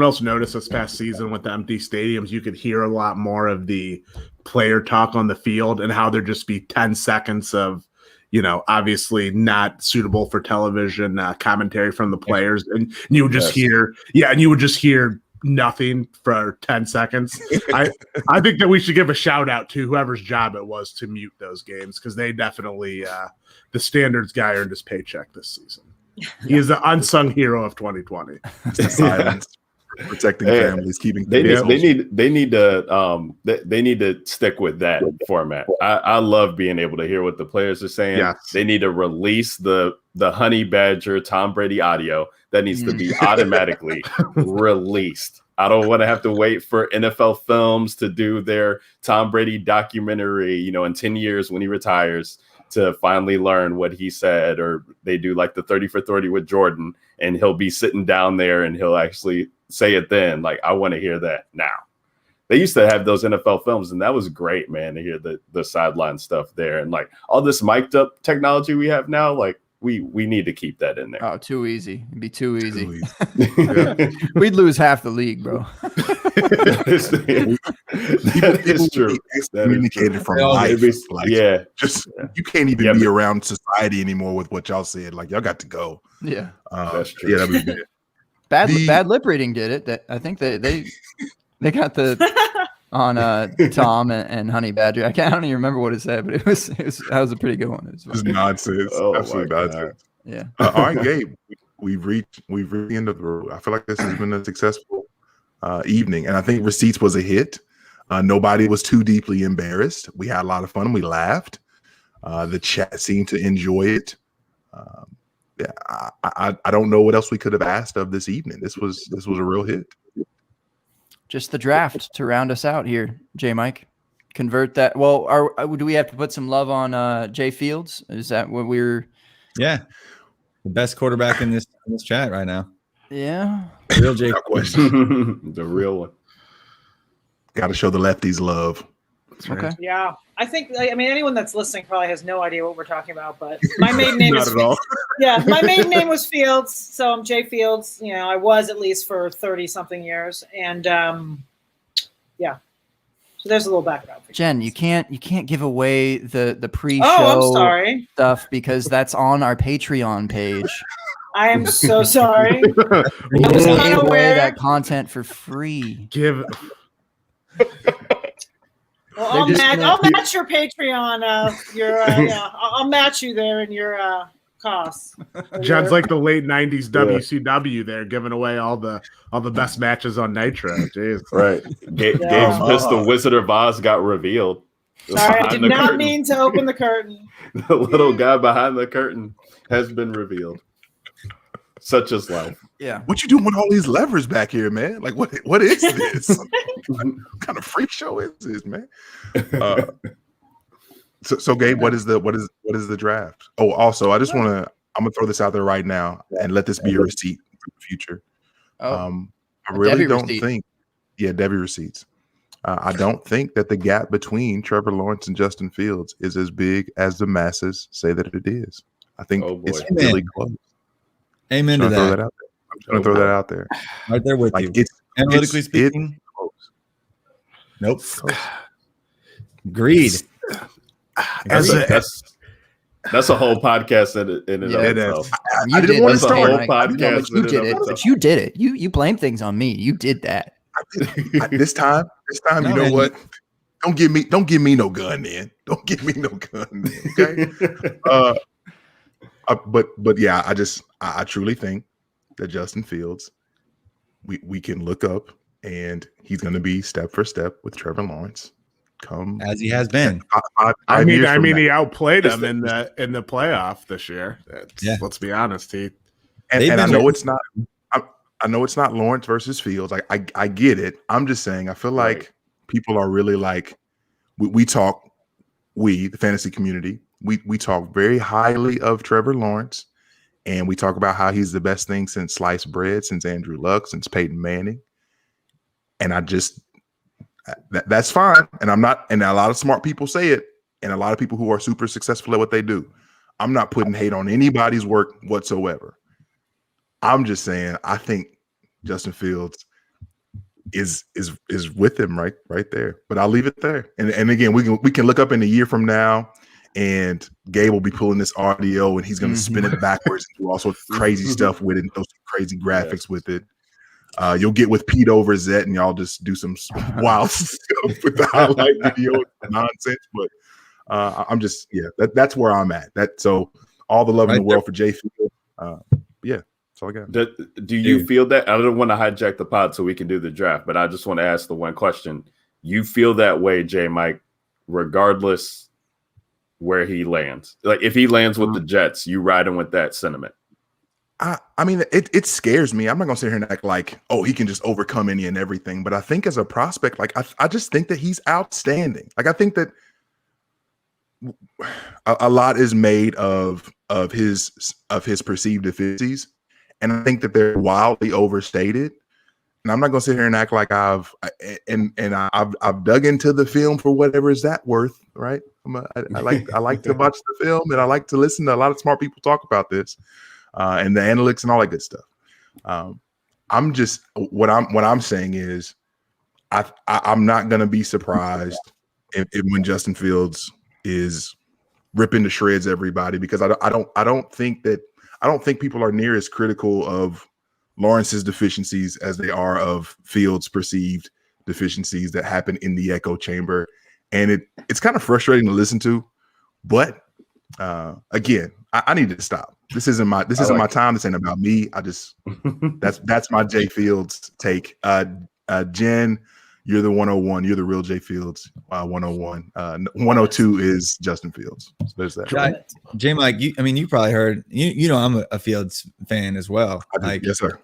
else notice this past season with the empty stadiums, you could hear a lot more of the player talk on the field and how there'd just be 10 seconds of, you know, obviously not suitable for television commentary from the players. And you would just hear nothing for 10 seconds. I think that we should give a shout out to whoever's job it was to mute those games, because they definitely, the standards guy earned his paycheck this season. He is the unsung hero of 2020. Silence, protecting families, keeping. They need to stick with that format. I love being able to hear what the players are saying. Yes. They need to release the Honey Badger Tom Brady audio that needs to be automatically released. I don't want to have to wait for NFL Films to do their Tom Brady documentary, you know, in 10 years when he retires, to finally learn what he said, or they do like the 30 for 30 with Jordan, and he'll be sitting down there and he'll actually say it then. Like, I want to hear that now. They used to have those NFL Films, and that was great, man, to hear the sideline stuff there. And like all this mic'd up technology we have now, like we need to keep that in there. Oh, too easy. It'd be too easy. Yeah. We'd lose half the league, bro. That is true. Communicated from life. Like, just you can't even be around society anymore with what y'all said. Like, y'all got to go. Yeah, that's true. Yeah, that'd be bad. bad lip reading did it. That I think they got the on Tom and Honey Badger. I don't even remember what it said, but it was that was a pretty good one. It was nonsense. Oh, absolute nonsense. Yeah. All right, Gabe. We've reached the end of the road. I feel like this has been a successful evening, and I think Receipts was a hit. Nobody was too deeply embarrassed. We had a lot of fun. We laughed. The chat seemed to enjoy it. I don't know what else we could have asked of this evening. This was a real hit. Just the draft to round us out here, J. Mike. Convert that. Well, do we have to put some love on Jay Fields? Is that what we're? Yeah, the best quarterback in this chat right now. Yeah, real Jay. Question. The real one. Got to show the lefties love. Okay. Yeah, I think. I mean, anyone that's listening probably has no idea what we're talking about. But my maiden name Not is at all. Yeah, my maiden name was Fields, so I'm Jay Fields. You know, I was at least for 30-something years, and yeah. So there's a little background. Jen, you can't give away the pre-show I'm sorry. stuff because that's on our Patreon page. I am so sorry. We I was give away unaware. that content for free. Well, I'll match your Patreon. I'll match you there in your costs. John's like the late '90s WCW there, giving away all the best matches on Nitro. Jeez. Right. Gabe's pissed the Wizard of Oz got revealed. Sorry, I did not mean to open the curtain. The little guy behind the curtain has been revealed. Such is life. Yeah. What you doing with all these levers back here, man? Like, what is this? What kind of freak show is this, man? So Gabe, what is the draft? Oh, also, I'm gonna throw this out there right now and let this be a receipt for the future. I really don't think, Debbie receipts. I don't think that the gap between Trevor Lawrence and Justin Fields is as big as the masses say that it is. I think it's really close. Amen to that. I'm just gonna throw that out there. Right there with you. Analytically speaking, nope. Greed. That's a whole podcast in and of itself. I didn't want to start a whole podcast. You did it. But you did it. You blame things on me. You did that. This time, no, you know what? Don't give me no gun, man. Don't give me no gun, man. Okay. But yeah, I truly think that Justin Fields, we can look up and he's going to be step for step with Trevor Lawrence. Come as he has been. I mean, he outplayed him in the playoff this year. Let's be honest, and I know it's not. I know it's not Lawrence versus Fields. I get it. I'm just saying. I feel like people are really like we talk. The fantasy community. We talk very highly of Trevor Lawrence, and we talk about how he's the best thing since sliced bread, since Andrew Luck, since Peyton Manning. And that's fine. And I'm not, and a lot of smart people say it, and a lot of people who are super successful at what they do. I'm not putting hate on anybody's work whatsoever. I'm just saying I think Justin Fields is with him right there. But I'll leave it there. And again, we can look up in a year from now. And Gabe will be pulling this audio and he's going to spin it backwards and do all sorts of crazy stuff with it, those crazy graphics with it. You'll get with Pete over Zet and y'all just do some wild stuff with the highlight video nonsense. But I'm just, that's where I'm at. So all the love in the world for Jay Field. That's all I got. Do you feel that? I don't want to hijack the pod so we can do the draft, but I just want to ask the one question. You feel that way, J Mike, regardless where he lands? Like if he lands with the Jets, you riding with that sentiment? I mean, it scares me. I'm not gonna sit here and act like, oh, he can just overcome any and everything. But I think as a prospect, like I just think that he's outstanding. Like I think that a lot is made of his perceived deficiencies, and I think that they're wildly overstated. And I'm not gonna sit here and act like I've dug into the film for whatever is that worth, right? I like to watch the film and I like to listen to a lot of smart people talk about this, and the analytics and all that good stuff. I'm just what I'm saying is I'm not gonna be surprised if when Justin Fields is ripping to shreds everybody, because I don't think people are near as critical of Lawrence's deficiencies as they are of Fields' perceived deficiencies that happen in the echo chamber. And it's kind of frustrating to listen to, but again, I need to stop. This isn't my time. This ain't about me. That's my Jay Fields take. Jen, you're the 101. You're the real Jay Fields. 101. 102 is Justin Fields. So there's that. J Mike, you probably heard. You know I'm a Fields fan as well. Yes, sir.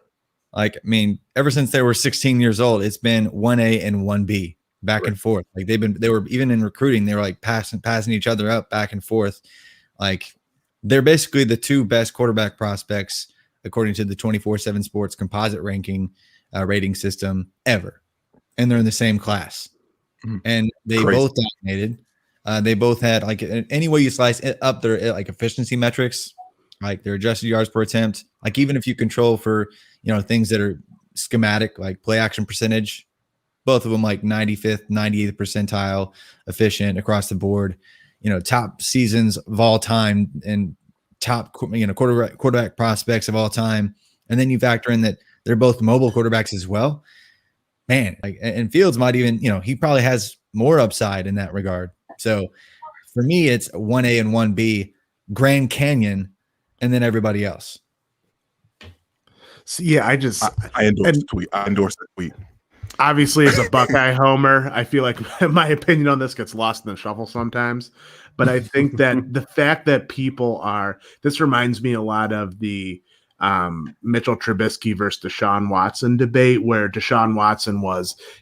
Like, I mean, ever since they were 16 years old, it's been 1A and 1B back and forth. Like they were even in recruiting, they were like passing each other up back and forth. Like they're basically the two best quarterback prospects according to the 24/7 Sports composite ranking rating system ever, and they're in the same class. And they both dominated. They both had, like, any way you slice it up, their like efficiency metrics, like their adjusted yards per attempt. Like even if you control for things that are schematic, like play action percentage, both of them like 95th, 98th percentile efficient across the board. Top seasons of all time and top quarterback prospects of all time. And then you factor in that they're both mobile quarterbacks as well. man, like, and Fields might even, he probably has more upside in that regard. So for me, it's 1A and 1B, Grand Canyon, and then everybody else. So, yeah, I endorse the tweet. I endorse the tweet. Obviously, as a Buckeye homer, I feel like my opinion on this gets lost in the shuffle sometimes. But I think that the fact that people this reminds me a lot of the Mitchell Trubisky versus Deshaun Watson debate, where Deshaun Watson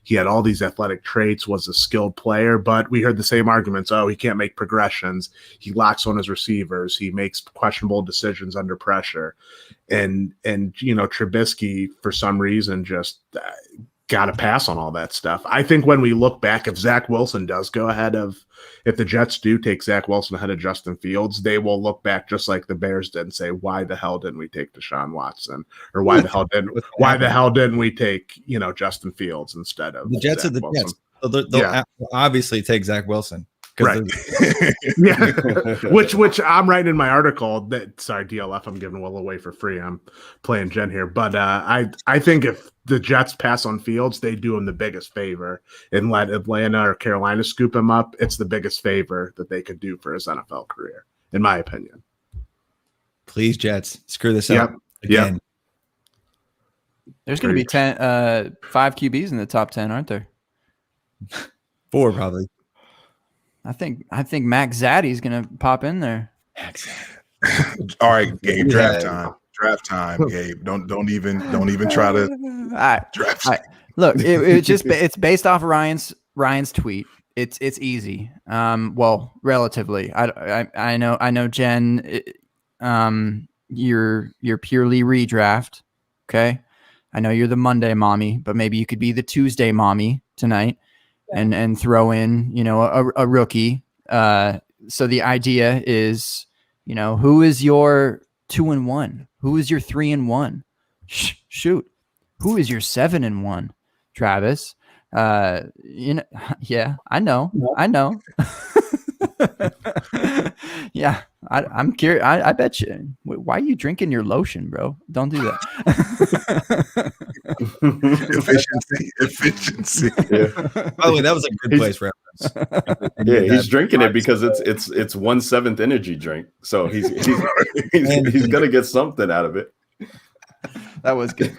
he had all these athletic traits, was a skilled player, but we heard the same arguments. Oh, he can't make progressions. He locks on his receivers. He makes questionable decisions under pressure. And Trubisky, for some reason, just got to pass on all that stuff. I think when we look back, if Zach Wilson does go if the Jets do take Zach Wilson ahead of Justin Fields, they will look back just like the Bears did and say, why the hell didn't we take Deshaun Watson? Or why the hell didn't we take, Justin Fields instead of the Jets Zach are the Wilson? Jets. They'll obviously take Zach Wilson. Right. Yeah. which I'm writing in my article sorry, DLF, I'm giving Will away for free. I'm playing Jen here. But I think if the Jets pass on Fields, they do him the biggest favor and let Atlanta or Carolina scoop him up. It's the biggest favor that they could do for his NFL career, in my opinion. Please, Jets, screw this up again. Yep. There's going to be 5 QBs in the top 10, aren't there? 4 probably. I think Max Zaddy's gonna pop in there. All right, Gabe. Draft time, Gabe. Don't even try to draft. All right. Look, it's based off of Ryan's tweet. It's easy. Well, relatively. I know Jen. You're purely redraft. Okay. I know you're the Monday mommy, but maybe you could be the Tuesday mommy tonight. And throw in, a rookie. So the idea is, who is your 2-1? Who is your 3-1? Shoot. Who is your 7-1? Travis. Yeah, I know. Yeah, I'm curious. I bet you. Why are you drinking your lotion, bro? Don't do that. Efficiency. Yeah. By the way, that was a good place reference. Yeah, he's drinking it because it's 1/7 energy drink. So he's gonna get something out of it. That was good.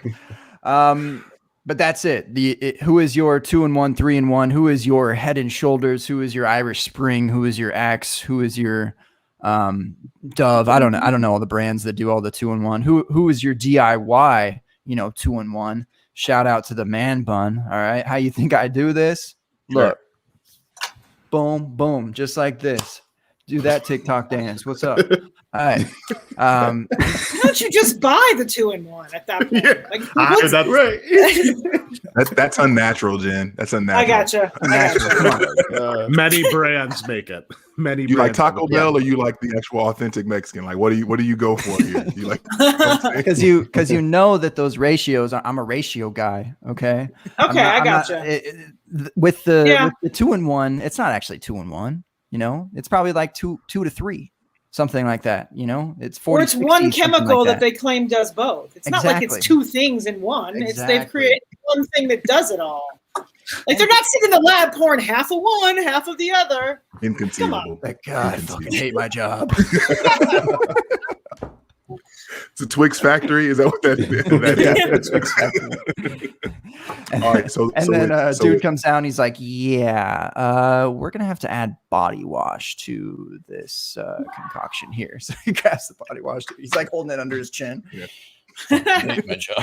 But that's it. Who is your 2-1, 3-1? Who is your Head and Shoulders? Who is your Irish Spring? Who is your Axe? Who is your Dove? I don't know all the brands that do all the 2-1. Who is your DIY? 2-1. Shout out to the Man Bun. All right, how you think I do this? Look, boom, boom, just like this. Do that TikTok dance. What's up? All right. Why don't you just buy the 2-in-1 at that point? Yeah. That's right. That's unnatural, Jen. That's unnatural. I gotcha. Many brands make it. Many. You like brands Taco Bell, or you like the actual authentic Mexican? Like, what do you go for here? You like because you know that those ratios. I'm a ratio guy. Okay. Okay, I gotcha. With the 2-in-1, it's not actually 2-in-1. It's probably like 2 to 3. Something like that, it's 40. Or it's one chemical that they claim does both. It's not like it's 2 things in one. Exactly. They've created one thing that does it all. Like they're not sitting in the lab pouring half of one, half of the other. Inconceivable. God, I fucking hate my job. It's a Twix factory. Is that what that is? All right. So dude comes down. He's like, "Yeah, we're gonna have to add body wash to this concoction here." So he grabs the body wash. He's like holding it under his chin. Yeah. I hate my job.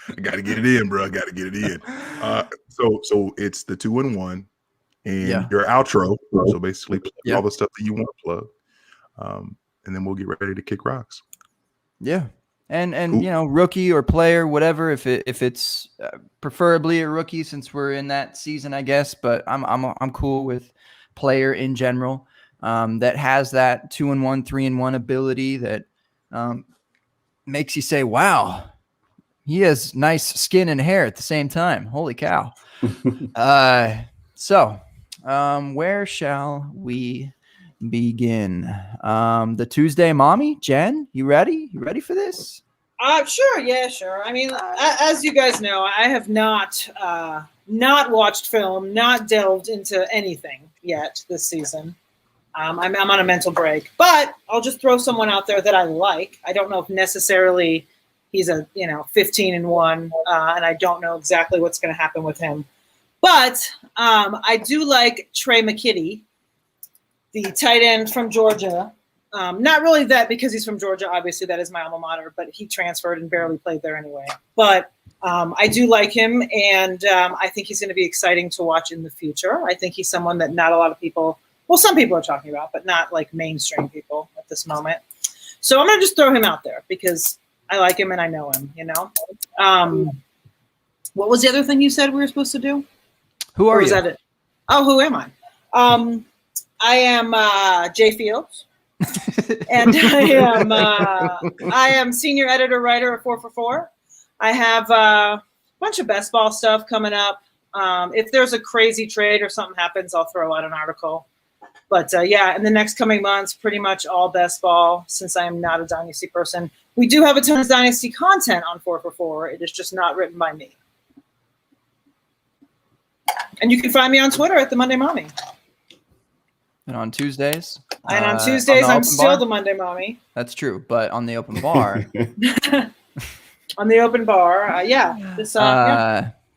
I got to get it in, bro. I got to get it in. So it's the 2-in-1 and your outro. So basically, plug all the stuff that you want to plug. And then we'll get ready to kick rocks. Yeah. And cool. Rookie or player, whatever, if it's preferably a rookie since we're in that season, I guess, but I'm cool with player in general that has that 2-in-1, 3-in-1 ability that makes you say, wow, he has nice skin and hair at the same time. Holy cow. So where shall we begin? The Tuesday mommy, Jen, you ready? You ready for this? Sure. Yeah, sure. I mean, as you guys know, I have not watched film, not delved into anything yet this season. I'm on a mental break, but I'll just throw someone out there that I like. I don't know if necessarily he's a 15-1, and I don't know exactly what's going to happen with him. But I do like Trey McKitty, the tight end from Georgia. Not really that because he's from Georgia. Obviously, that is my alma mater, but he transferred and barely played there anyway. But I do like him, and I think he's going to be exciting to watch in the future. I think he's someone that not a lot of people, well, some people are talking about, but not like mainstream people at this moment. So I'm going to just throw him out there because I like him and I know him, What was the other thing you said we were supposed to do? Who are you? That it? Oh, who am I? I am Jay Fields. And I am senior editor writer at 4for4. I have a bunch of best ball stuff coming up. If there's a crazy trade or something happens, I'll throw out an article. But in the next coming months, pretty much all best ball, since I'm not a Dynasty person. We do have a ton of Dynasty content on 4for4. It is just not written by me. And you can find me on Twitter at the Monday Mommy. And on Tuesdays? And on Tuesdays, I'm still the Monday Mommy. That's true, but on the open bar. On the open bar,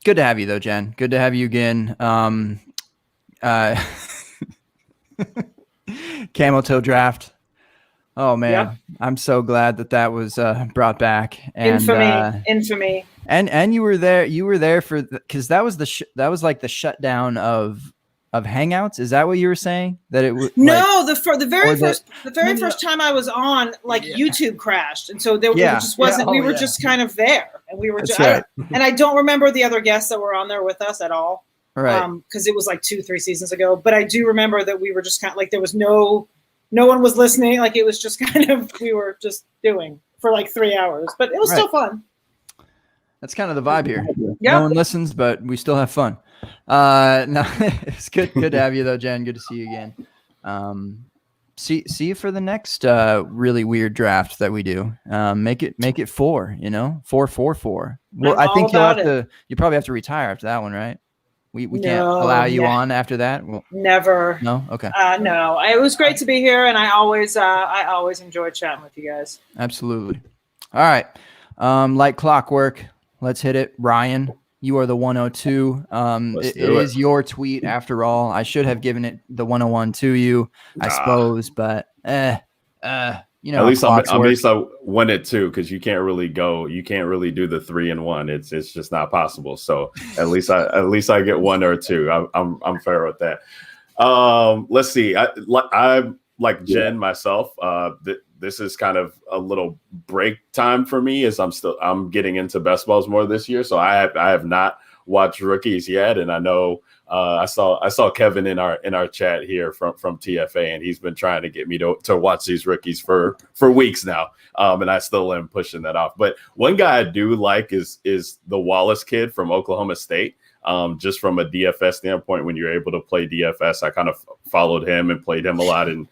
Good to have you, though, Jen. Good to have you again. Camel toe draft. Oh man, yep. I'm so glad that was brought back. And, infamy. And you were there. You were there for because that was that was like the shutdown of Hangouts. Is that what you were saying? That it was the very first time I was on, YouTube crashed, and so there just wasn't. We were just kind of there, and we were just. Right. And I don't remember the other guests that were on there with us at all. Right. Because it was like 2-3 seasons ago. But I do remember that we were just kind of like there was no one was listening. Like it was just kind of we were just doing for like 3 hours, but it was still fun. That's kind of the vibe here. Yep. No one listens, but we still have fun. No, it's good to have you though, Jen. Good to see you again. See you for the next really weird draft that we do. Make it 4. 4-4-4. Well, I think you probably have to retire after that one, right? We can't allow you on after that. Well, never. No. Okay. No. It was great to be here, and I always enjoyed chatting with you guys. Absolutely. All right. Like clockwork. Let's hit it. Ryan, you are the 102. It is your tweet after all. I should have given it the 101 to you, I suppose, but at least I won it too, because you can't really do the 3-1. It's just not possible. So at least I get 1 or 2. I'm fair with that. Let's see. I'm like Jen myself. This is kind of a little break time for me as I'm getting into best balls more this year. So I have not watched rookies yet, and I know I saw Kevin in our chat here from TFA, and he's been trying to get me to watch these rookies for weeks now, and I still am pushing that off. But one guy I do like is the Wallace kid from Oklahoma State. Just from a DFS standpoint, when you're able to play DFS, I kind of followed him and played him a lot, and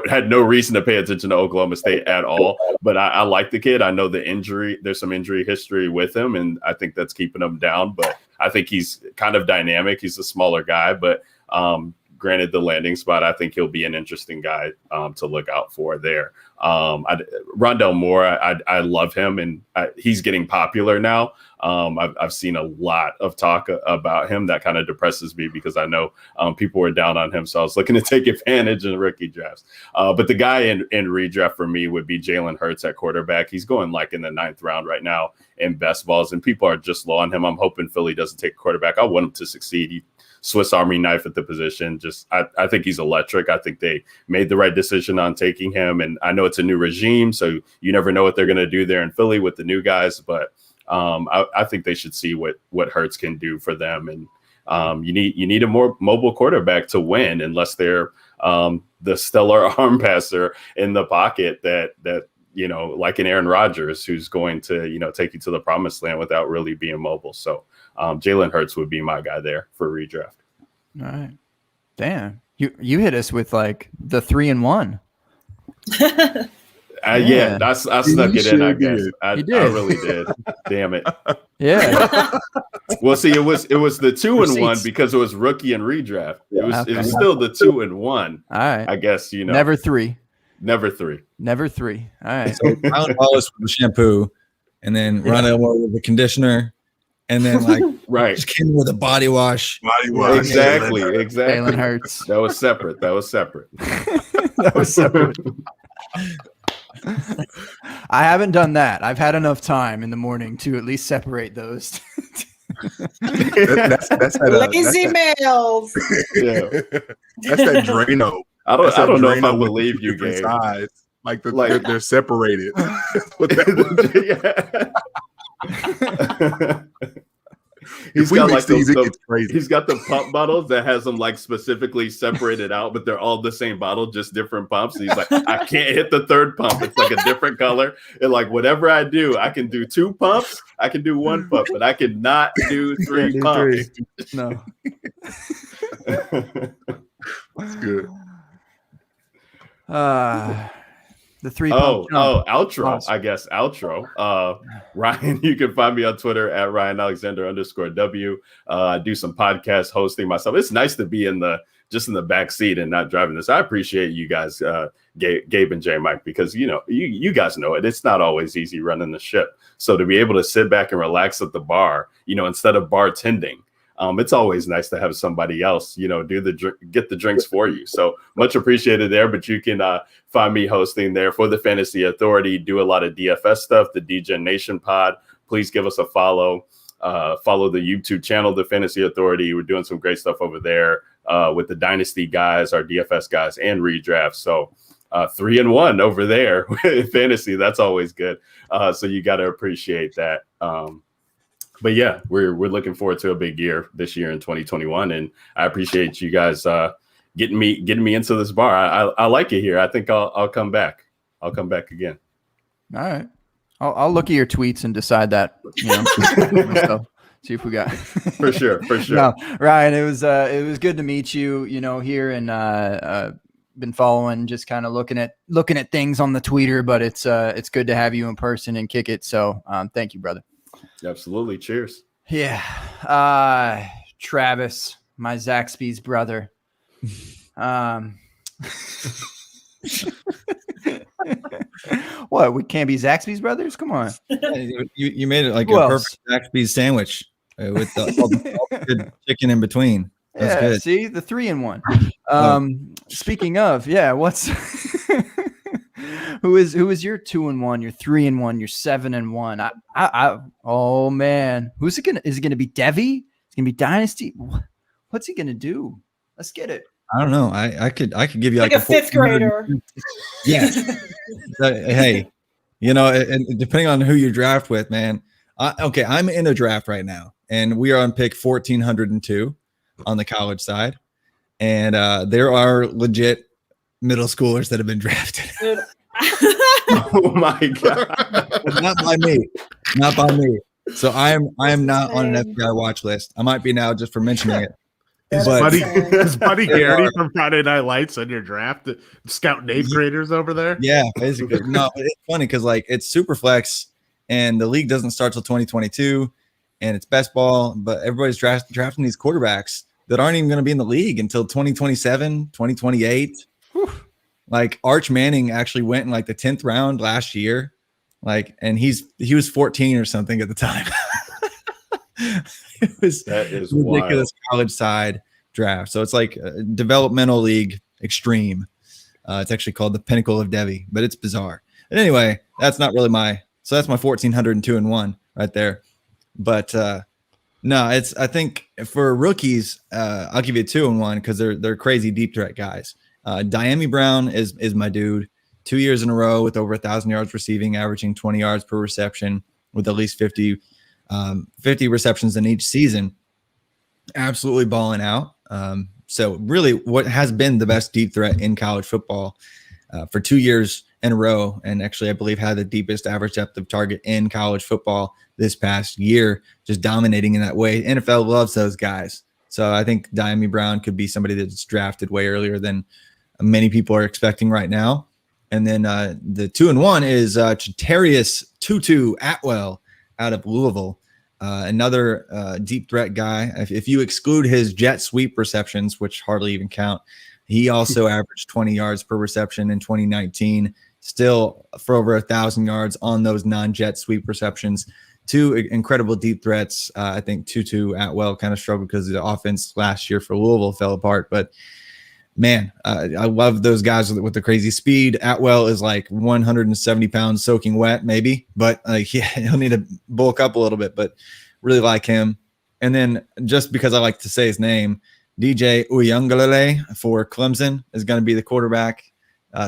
had no reason to pay attention to Oklahoma State at all. But I like the kid. I know there's some injury history with him, and I think that's keeping him down. But I think he's kind of dynamic. He's a smaller guy, but granted the landing spot, I think he'll be an interesting guy to look out for there. Rondell Moore, I love him, and he's getting popular now. I've seen a lot of talk about him that kind of depresses me because I know people were down on him. So I was looking to take advantage in rookie drafts. But the guy in redraft for me would be Jalen Hurts at quarterback. He's going like in the 9th round right now in best balls, and people are just low on him. I'm hoping Philly doesn't take a quarterback. I want him to succeed. Swiss Army knife at the position. I think he's electric. I think they made the right decision on taking him. And I know it's a new regime, so you never know what they're going to do there in Philly with the new guys. But I think they should see what Hurts can do for them. And you need a more mobile quarterback to win, unless they're the stellar arm passer in the pocket that like an Aaron Rodgers, who's going to take you to the promised land without really being mobile. So Jalen Hurts would be my guy there for redraft. All right. Damn. You hit us with like the 3-1. Yeah, I snuck You it in. I sure guess did. I You did. really did. Damn it. Yeah. Well, see, it was the 2-1 Receipts. because it was rookie and redraft. It was Okay. still the 2-1. All right. I guess Never three. never 3. Never 3. All right. So Alan Wallace with the shampoo, and then Ron Elmore with the conditioner, and then like Right. just came with a body wash. Body wash. Exactly. Jalen Hurts. That was separate. That was separate. I haven't done that. I've had enough time in the morning to at least separate those. That's that, Lazy males. Yeah. That's that Drano. I That's that don't know if I Drano with believe the you, different Gabe. sides. Like they're separated. What that was. He's If we got mix like these, it gets crazy. he's got the pump bottles that has them like specifically separated out, but they're all the same bottle, just different pumps. And he's like, I can't hit the third pump. It's like a different color. And like whatever I do, I can do 2 pumps, I can do 1 pump, but I cannot do 3 pumps. No. That's good. The 3 Oh, pump jump. outro. Awesome. I guess outro. Ryan, you can find me on Twitter at RyanAlexander_W. I do some podcast hosting myself. It's nice to be in the back seat and not driving this. I appreciate you guys, Gabe and J Mike, because you guys know it. It's not always easy running the ship. So to be able to sit back and relax at the bar, instead of bartending. It's always nice to have somebody else, get the drinks for you. So much appreciated there. But you can find me hosting there for the Fantasy Authority, do a lot of DFS stuff, the DGen Nation pod. Please give us a follow. Follow the YouTube channel, the Fantasy Authority. We're doing some great stuff over there with the Dynasty guys, our DFS guys, and redraft. So 3-1 over there with fantasy. That's always good. So you got to appreciate that. But yeah, we're looking forward to a big year this year in 2021, and I appreciate you guys getting me into this bar. I like it here. I think I'll come back. I'll come back again. All right. I'll look at your tweets and decide that. So, see if we got for sure. No, Ryan, it was good to meet you. Here and been following, just kind of looking at things on the Twitter, but it's good to have you in person and kick it. So thank you, brother. Absolutely. Cheers. Yeah. Travis, my Zaxby's brother. What? We can't be Zaxby's brothers? Come on. You made it like Who a else? perfect Zaxby's sandwich with all the good chicken in between. That's good. See, the 3-in-1. Speaking of, what's who is your 2-in-1, your 3-in-1, your 7-in-1? Oh man, who's it gonna? Is it gonna be Devi? It's gonna be Dynasty. What's he gonna do? Let's get it. I don't know. I could give you Like a 5th grader. Yeah. Hey, and depending on who you draft with, man. Okay, I'm in a draft right now, and we are on pick 1402 on the college side, and there are legit middle schoolers that have been drafted. Oh my god! Not by me. So I am not on an FBI watch list. I might be now just for mentioning it. But Is Buddy Garrity from Friday Night Lights in your draft? Scout name creators over there? yeah, basically. No, it's funny because it's super flex, and the league doesn't start till 2022, and it's best ball. But everybody's drafting these quarterbacks that aren't even going to be in the league until 2027, 2028. Whew. Like Arch Manning actually went in like the 10th round last year, and he was 14 or something at the time. That is ridiculous wild. College side draft. So it's like a developmental league extreme. It's actually called the Pinnacle of Devi, but it's bizarre. But anyway, that's not really that's my 1402-1 right there. But no, I think for rookies, I'll give you a 2-1 because they're crazy deep threat guys. Diamy Brown is my dude. 2 years in a row with over 1,000 yards receiving, averaging 20 yards per reception with at least 50 receptions in each season. Absolutely balling out. So really what has been the best deep threat in college football for 2 years in a row. And actually, I believe had the deepest average depth of target in college football this past year, just dominating in that way. NFL loves those guys. So I think Diamy Brown could be somebody that's drafted way earlier than many people are expecting right now. And then the 2-1 is Terrius Tutu Atwell out of Louisville. Another deep threat guy. If you exclude his jet sweep receptions, which hardly even count, he also averaged 20 yards per reception in 2019, still for over 1,000 yards on those non-jet sweep receptions. Two incredible deep threats. I think Tutu Atwell kind of struggled because the offense last year for Louisville fell apart, but man, I love those guys with the crazy speed. Atwell is like 170 pounds soaking wet, maybe, but he'll need to bulk up a little bit, but really like him. And then just because I like to say his name, DJ Uiagalelei for Clemson is going to be the quarterback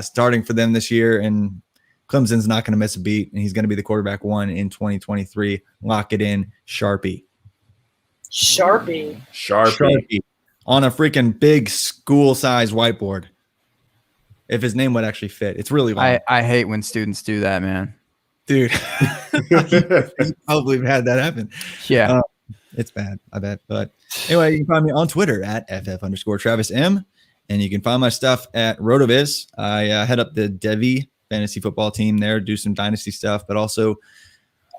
starting for them this year. And Clemson's not going to miss a beat, and he's going to be the quarterback one in 2023. Lock it in, Sharpie. Sharpie. On a freaking big school-size whiteboard. If his name would actually fit. It's really long. I hate when students do that, man. Dude. You probably had that happen. Yeah. It's bad, I bet. But anyway, you can find me on Twitter at @FF_TravisM. And you can find my stuff at RotoViz. I head up the Devi fantasy football team there, do some dynasty stuff, but also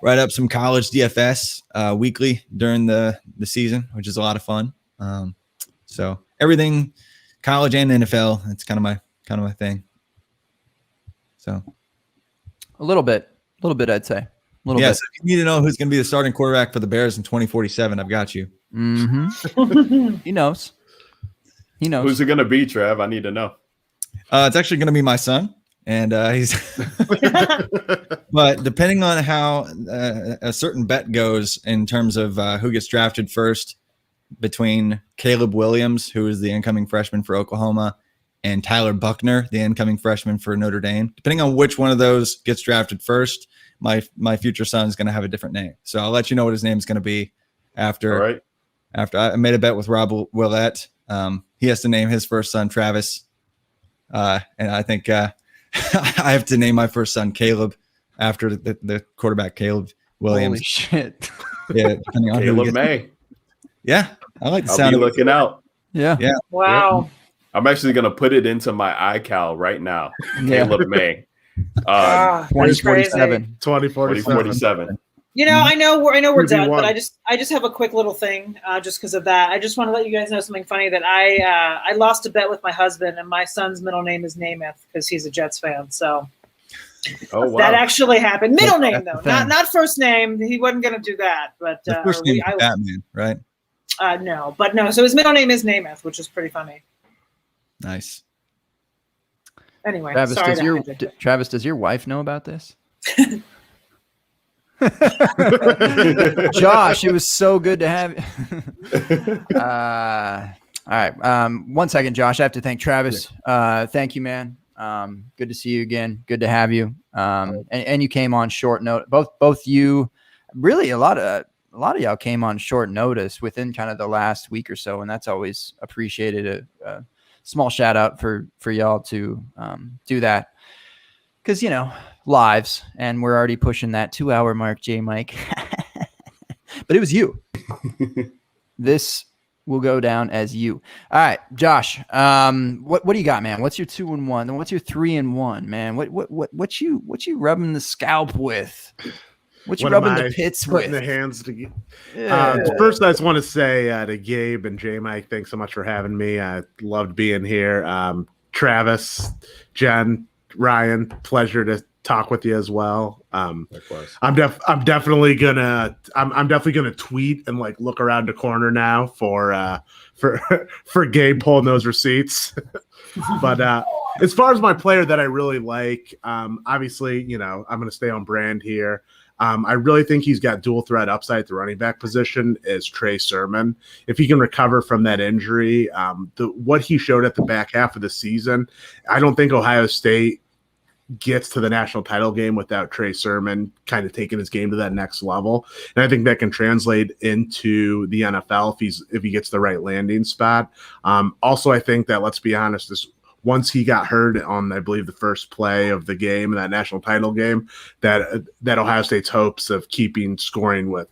write up some college DFS weekly during the season, which is a lot of fun. So everything college and NFL, it's kind of my thing. So A little bit, I'd say. A little bit. So if you need to know who's going to be the starting quarterback for the Bears in 2047, I've got you. Mm-hmm. He knows. Who's it going to be, Trav? I need to know. It's actually going to be my son. And he's, but depending on how a certain bet goes in terms of who gets drafted first between Caleb Williams, who is the incoming freshman for Oklahoma, and Tyler Buckner, the incoming freshman for Notre Dame, depending on which one of those gets drafted first, my future son is going to have a different name. So I'll let you know what his name is going to be after. All right. After I made a bet with Rob Willett. He has to name his first son Travis. And I think I have to name my first son Caleb after the quarterback Caleb Williams. Holy shit. Yeah, depending on Caleb May. Yeah, I like the I'll sound be of looking out. Yeah. Wow. Yeah. I'm actually going to put it into my iCal right now. Caleb May. 2047. 2047. You know, I know we're done, but 2v1. I just have a quick little thing just because of that. I just want to let you guys know something funny that I lost a bet with my husband, and my son's middle name is Namath because he's a Jets fan. So that actually happened. Middle name though, not first name. He wasn't going to do that, but the first name is Batman, right? No. So his middle name is Namath, which is pretty funny. Nice. Anyway, Travis, sorry. Travis, does your wife know about this? Josh, it was so good to have you. All right. 1 second, Josh. I have to thank Travis. Thank you, man. Good to see you again. Good to have you. And you came on short notice. Both you, really a lot of y'all came on short notice within kind of the last week or so, and that's always appreciated. A small shout out for y'all to do that, because lives, and we're already pushing that 2-hour mark, J Mike. But it was you. This will go down as you. All right, Josh. What do you got, man? What's your 2-1? And what's your 3-1, man? What you rubbing the scalp with? What you rubbing the pits putting with? The hands together. Yeah. First, I just want to say to Gabe and J Mike, thanks so much for having me. I loved being here. Travis, Jen, Ryan, pleasure to talk with you as well. I'm definitely gonna tweet and like look around the corner now for Gabe pulling those receipts. But as far as my player that I really like, obviously, I'm gonna stay on brand here. I really think he's got dual threat upside at the running back position is Trey Sermon. If he can recover from that injury, what he showed at the back half of the season, I don't think Ohio State gets to the national title game without Trey Sermon kind of taking his game to that next level. And I think that can translate into the NFL if he gets the right landing spot. Also, I think that, let's be honest, this once he got hurt on, I believe, the first play of the game, that national title game, that Ohio State's hopes of keeping scoring with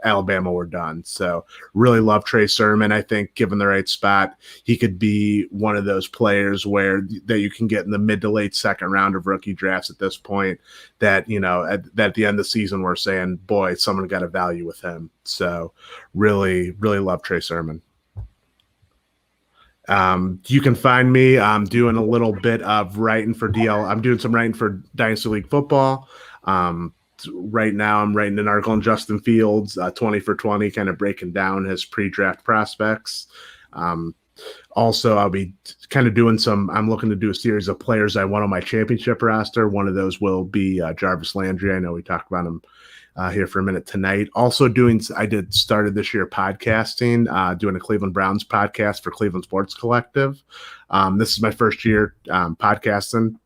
Alabama were done. So really love Trey Sermon. I think given the right spot, he could be one of those players that you can get in the mid to late second round of rookie drafts at this point, that, at the end of the season, we're saying, boy, someone got a value with him. So really, really love Trey Sermon. You can find me doing a little bit of writing for DL. I'm doing some writing for Dynasty League football. Right now I'm writing an article on Justin Fields, 20 for 20, kind of breaking down his pre-draft prospects. Also, I'll be kind of I'm looking to do a series of players I want on my championship roster. One of those will be Jarvis Landry. I know we talked about him here for a minute tonight. Also started this year podcasting, doing a Cleveland Browns podcast for Cleveland Sports Collective. This is my first year podcasting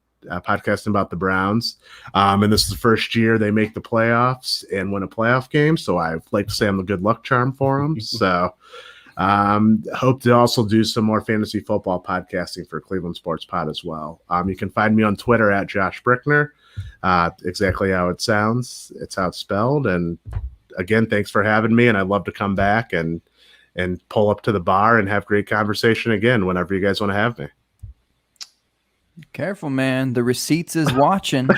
about the Browns. And this is the first year they make the playoffs and win a playoff game. So I like to say I'm the good luck charm for them. So hope to also do some more fantasy football podcasting for Cleveland Sports Pod as well. You can find me on Twitter at Josh Brickner. Exactly how it sounds. It's how it's spelled. And again, thanks for having me. And I'd love to come back and pull up to the bar and have great conversation again whenever you guys want to have me. Careful, man. The receipts is watching.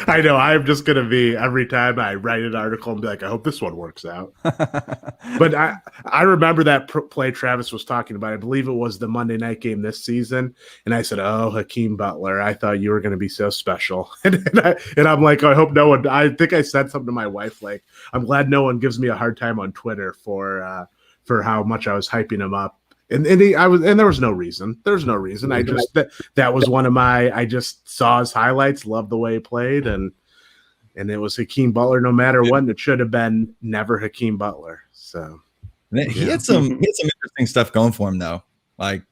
I know. I'm just going to be, every time I write an article and be like, I hope this one works out. But I remember that play Travis was talking about. I believe it was the Monday night game this season. And I said, oh, Hakeem Butler, I thought you were going to be so special. and I'm like, I hope no one, I think I said something to my wife, like, I'm glad no one gives me a hard time on Twitter for how much I was hyping him up. And there was no reason. There's no reason. I just that was one of I just saw his highlights, loved the way he played, and it was Hakeem Butler no matter what. And it should have been never Hakeem Butler. So he had some interesting stuff going for him though. Like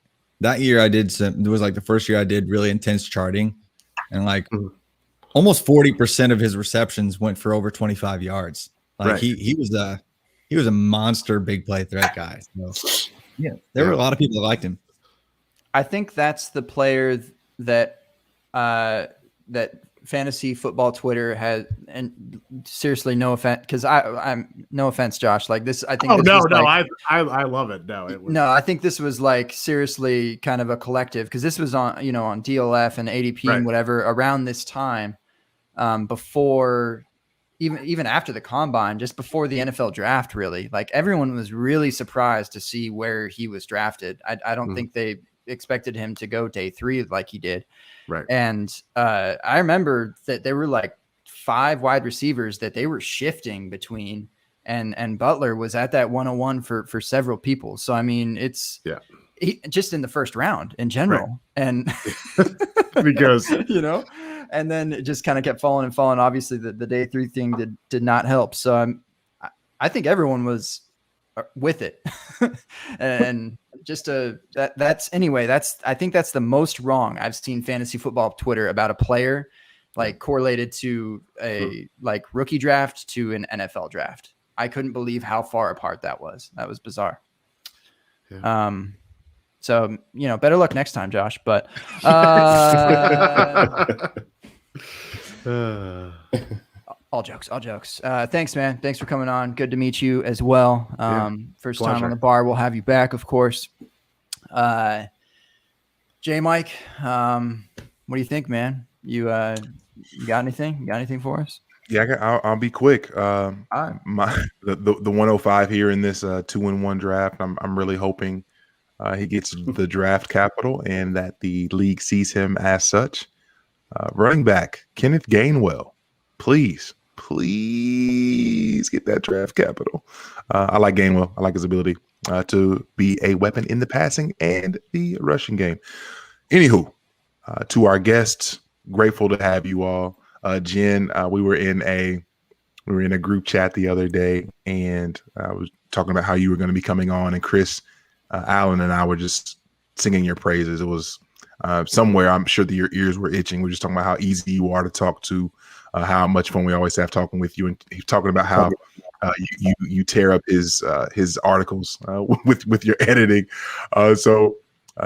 that year it was like the first year I did really intense charting, and like almost 40% of his receptions went for over 25 yards. Like he was a monster big play threat guy. So. Yeah, there were a lot of people that liked him. I think that's the player that fantasy football Twitter has, and seriously, no offense, because I'm no offense, Josh. Like this, I think. I love it. No, I think this was like seriously kind of a collective, because this was on on DLF and ADP and whatever around this time, before. Even after the combine, just before the NFL draft, really, like everyone was really surprised to see where he was drafted. I don't think they expected him to go day 3 like he did. Right. And I remember that there were like 5 wide receivers that they were shifting between, and Butler was at that 101 for several people. So, I mean, just in the first round in general. Right. And because, and then it just kind of kept falling and falling. Obviously the day 3 thing did not help. So I think everyone was with it. And just I think that's the most wrong I've seen fantasy football Twitter about a player, like correlated to a like rookie draft to an NFL draft. I couldn't believe how far apart that was. That was bizarre. Yeah. So, better luck next time, Josh, but all jokes. Thanks, man. Thanks for coming on. Good to meet you as well. First pleasure. time on the bar. We'll have you back, of course. J Mike, what do you think, man? You got anything? You got anything for us? Yeah, I'll be quick. The 105 here in this 2-in-1 draft. I'm really hoping he gets the draft capital and that the league sees him as such. Running back Kenneth Gainwell, please get that draft capital. I like Gainwell. I like his ability to be a weapon in the passing and the rushing game. Anywho, to our guests, grateful to have you all. Jen, we were in a group chat the other day, and I was talking about how you were going to be coming on, and Chris Allen and I were just singing your praises. It was somewhere, I'm sure that your ears were itching. We're just talking about how easy you are to talk to, how much fun we always have talking with you, and he's talking about how you tear up his articles with your editing. So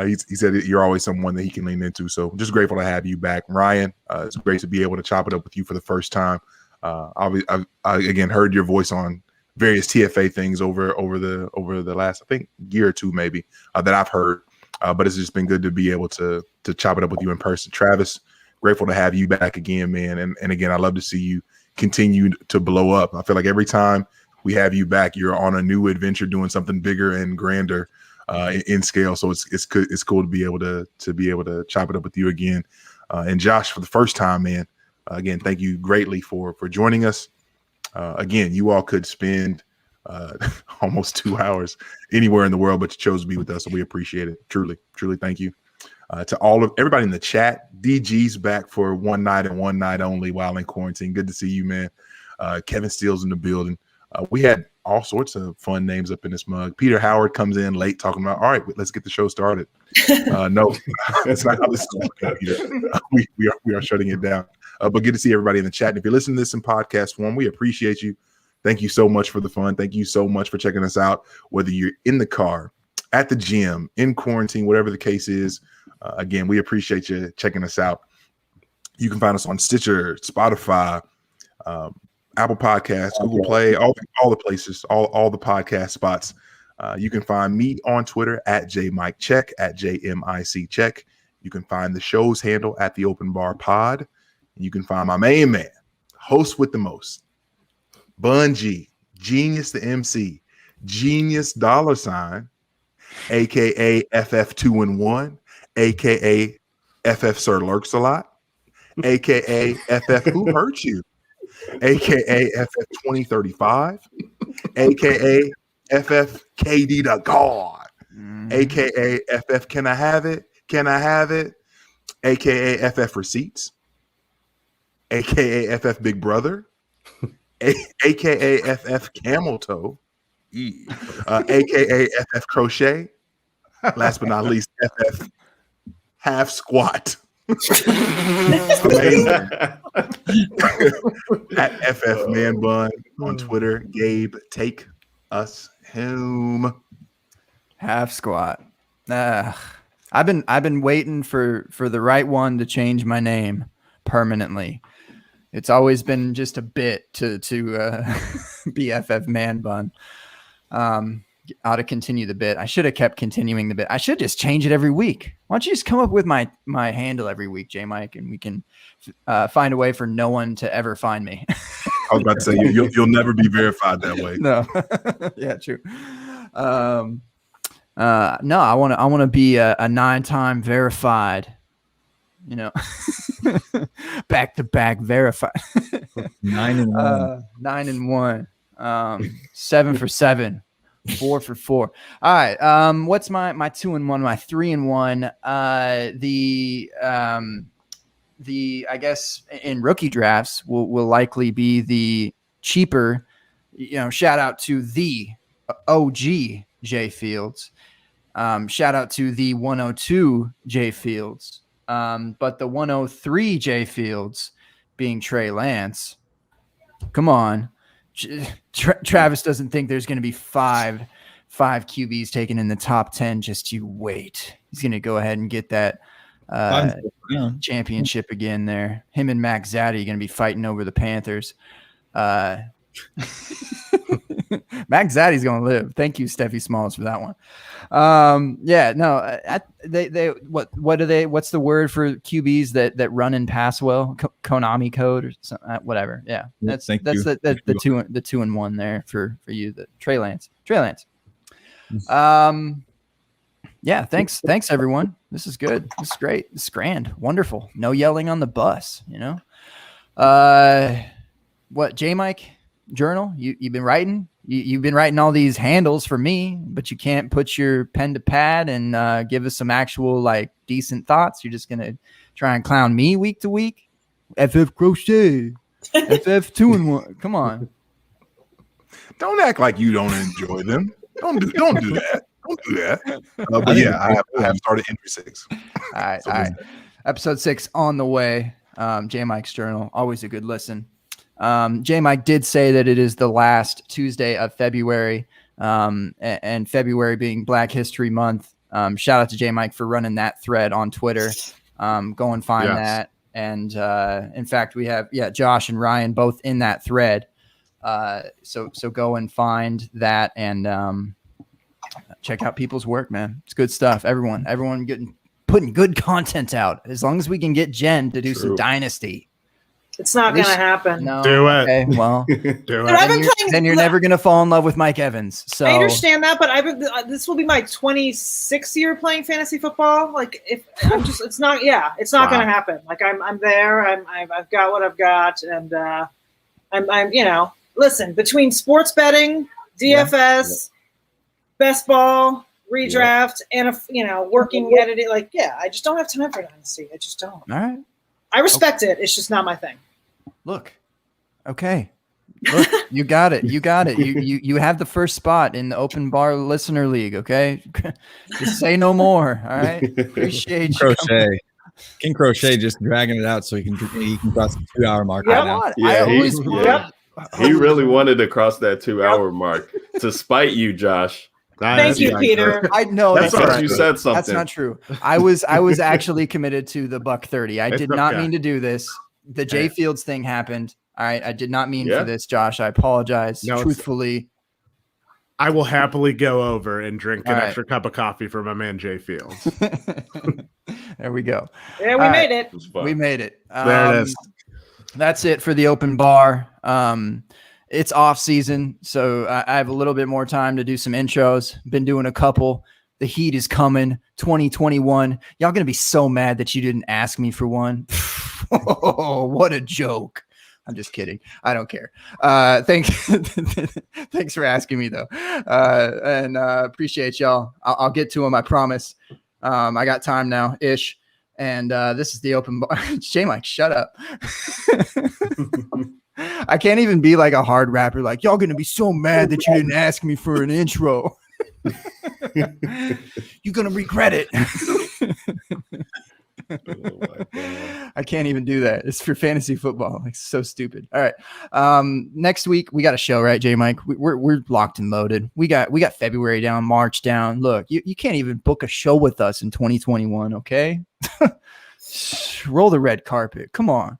He said that you're always someone that he can lean into. So just grateful to have you back, Ryan. It's great to be able to chop it up with you for the first time. I again heard your voice on various TFA things over the last, I think, year or two maybe that I've heard. But it's just been good to be able to chop it up with you in person. Travis, grateful to have you back again, man. And again, I love to see you continue to blow up. I feel like every time we have you back, you're on a new adventure, doing something bigger and grander in scale. So it's cool to be able to chop it up with you again. And Josh, for the first time, man, again, thank you greatly for joining us. Again, you all could spend almost 2 hours anywhere in the world, but you chose to be with us, so we appreciate it. Truly, thank you. To all of everybody in the chat, DG's back for one night and one night only while in quarantine. Good to see you, man. Kevin Steele's in the building. We had all sorts of fun names up in this mug. Peter Howard comes in late talking about, all right, let's get the show started. No, that's not how this is going, Peter. We are shutting it down. But good to see everybody in the chat. And if you're listening to this in podcast form, we appreciate you. Thank you so much for the fun. Thank you so much for checking us out, whether you're in the car, at the gym, in quarantine, whatever the case is. Again, we appreciate you checking us out. You can find us on Stitcher, Spotify, Apple Podcasts, Google Play, all the places, all the podcast spots. You can find me on Twitter at JMikeCheck, at JMICCheck. You can find the show's handle at the Open Bar Pod. You can find my main man, host with the most, Bun G, Genius the MC, Genius $, aka FF2-in-1, aka FF Sir Lurks a Lot, aka FF Who Hurt You, aka FF 2035, aka FF KD the God, aka FF Can I Have It? Can I Have It? Aka FF Receipts, aka FF Big Brother, aka FF Camel Toe, aka FF Crochet, last but not least, FF Half Squat. At FF Man Bun on Twitter. Gabe, take us home. Half Squat. I've been waiting for the right one to change my name permanently. It's always been just a bit to be FF Man Bun. Ought to continue the bit. I should have kept continuing the bit. I should just change it every week. Why don't you just come up with my handle every week, J Mike, and we can find a way for no one to ever find me. I was about to say you'll never be verified that way. No, yeah, true. No, I want to be a 9-time verified. You know, back to back verified. 9-1. 9-1. 7 for 7. 4 for 4. All right. What's my 2-1, my 3-1? I guess in rookie drafts will likely be the cheaper. You know, shout out to the OG Jay Fields. Shout out to the 102 Jay Fields. But the 103 Jay Fields being Trey Lance. Come on. Travis doesn't think there's going to be five QBs taken in the top 10. Just you wait. He's going to go ahead and get that championship again there. Him and Max Zaddy are going to be fighting over the Panthers. Max Zaddy's going to live. Thank you, Steffi Smalls, for that one. What are they? What's the word for QBs that run and pass well? Konami code or something, whatever. Yeah, that's the 2-1 there for you. The Trey Lance. Yeah, thanks everyone. This is good. This is great. This is grand. Wonderful. No yelling on the bus. You know. What J Mike journal? You've been writing. You've been writing all these handles for me, but you can't put your pen to pad and give us some actual like decent thoughts. You're just gonna try and clown me week to week. FF Crochet, FF 2-in-1. Come on. Don't act like you don't enjoy them. Don't do that. Don't do that. But yeah, I have started entry 6. All right. Episode 6 on the way. J Mike's journal, always a good listen. J Mike did say that it is the last Tuesday of February, and February being Black History Month. Shout out to J Mike for running that thread on Twitter. Go and find Yes. that. And in fact, we have Josh and Ryan both in that thread. So go and find that and check out people's work, man. It's good stuff. Everyone putting good content out. As long as we can get Jen to do some Dynasty. It's not going to happen. No, Do it. Okay, well, Do Dude, it. I've been playing. then you're never gonna fall in love with Mike Evans. So I understand that, but this will be my 26th year playing fantasy football. Like, if I'm just, it's not Wow. going to happen. Like, I'm there. I've got what I've got, and I'm listen, between sports betting, DFS, best ball, redraft, and working editing. Like, I just don't have time for Dynasty. I just don't. all right. I respect it. It's just not my thing. Look, okay. Look, you got it. You have the first spot in the Open Bar Listener League. Okay, just say no more. All right. Appreciate you. Crochet. King Crochet just dragging it out so he can cross the 2-hour mark right now. He really wanted to cross that 2-hour mark to spite you, Josh. Thank you, Peter. I know That's all right. You said something. That's not true. I was actually committed to the $130. I did not mean to do this. The Jay Fields thing happened. All right. I did not mean for this, Josh. I apologize. No, truthfully. I will happily go over and drink an All right. extra cup of coffee for my man Jay Fields. There we go. Yeah, we made it. It was fun. We made it. There it is. That's it for the Open Bar. It's off season, so I have a little bit more time to do some intros. Been doing a couple. The heat is coming. 2021. Y'all gonna be so mad that you didn't ask me for one. Oh, what a joke. I'm just kidding. I don't care. Thanks for asking me though. And appreciate y'all. I'll get to them. I promise. I got time now ish. And this is the Open Bar. J Mike, shut up. I can't even be like a hard rapper. Like, y'all gonna be so mad that you didn't ask me for an intro. You're gonna regret it. I can't even do that. It's for fantasy football. Like, so stupid. All right. Next week we got a show, right, J Mike? We're locked and loaded. We got February down, March down. Look, you can't even book a show with us in 2021. Okay. Roll the red carpet. Come on.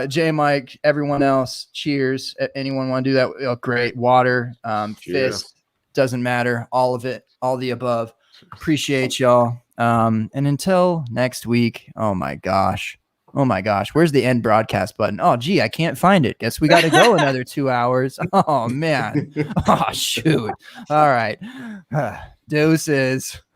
J Mike, everyone else, cheers. Anyone want to do that? Oh, great. Water, fist, doesn't matter. All of it, all the above. Appreciate y'all. And until next week, oh my gosh, where's the end broadcast button? Oh gee, I can't find it. Guess we got to go another 2 hours. Oh man. Oh shoot. All right. Deuces.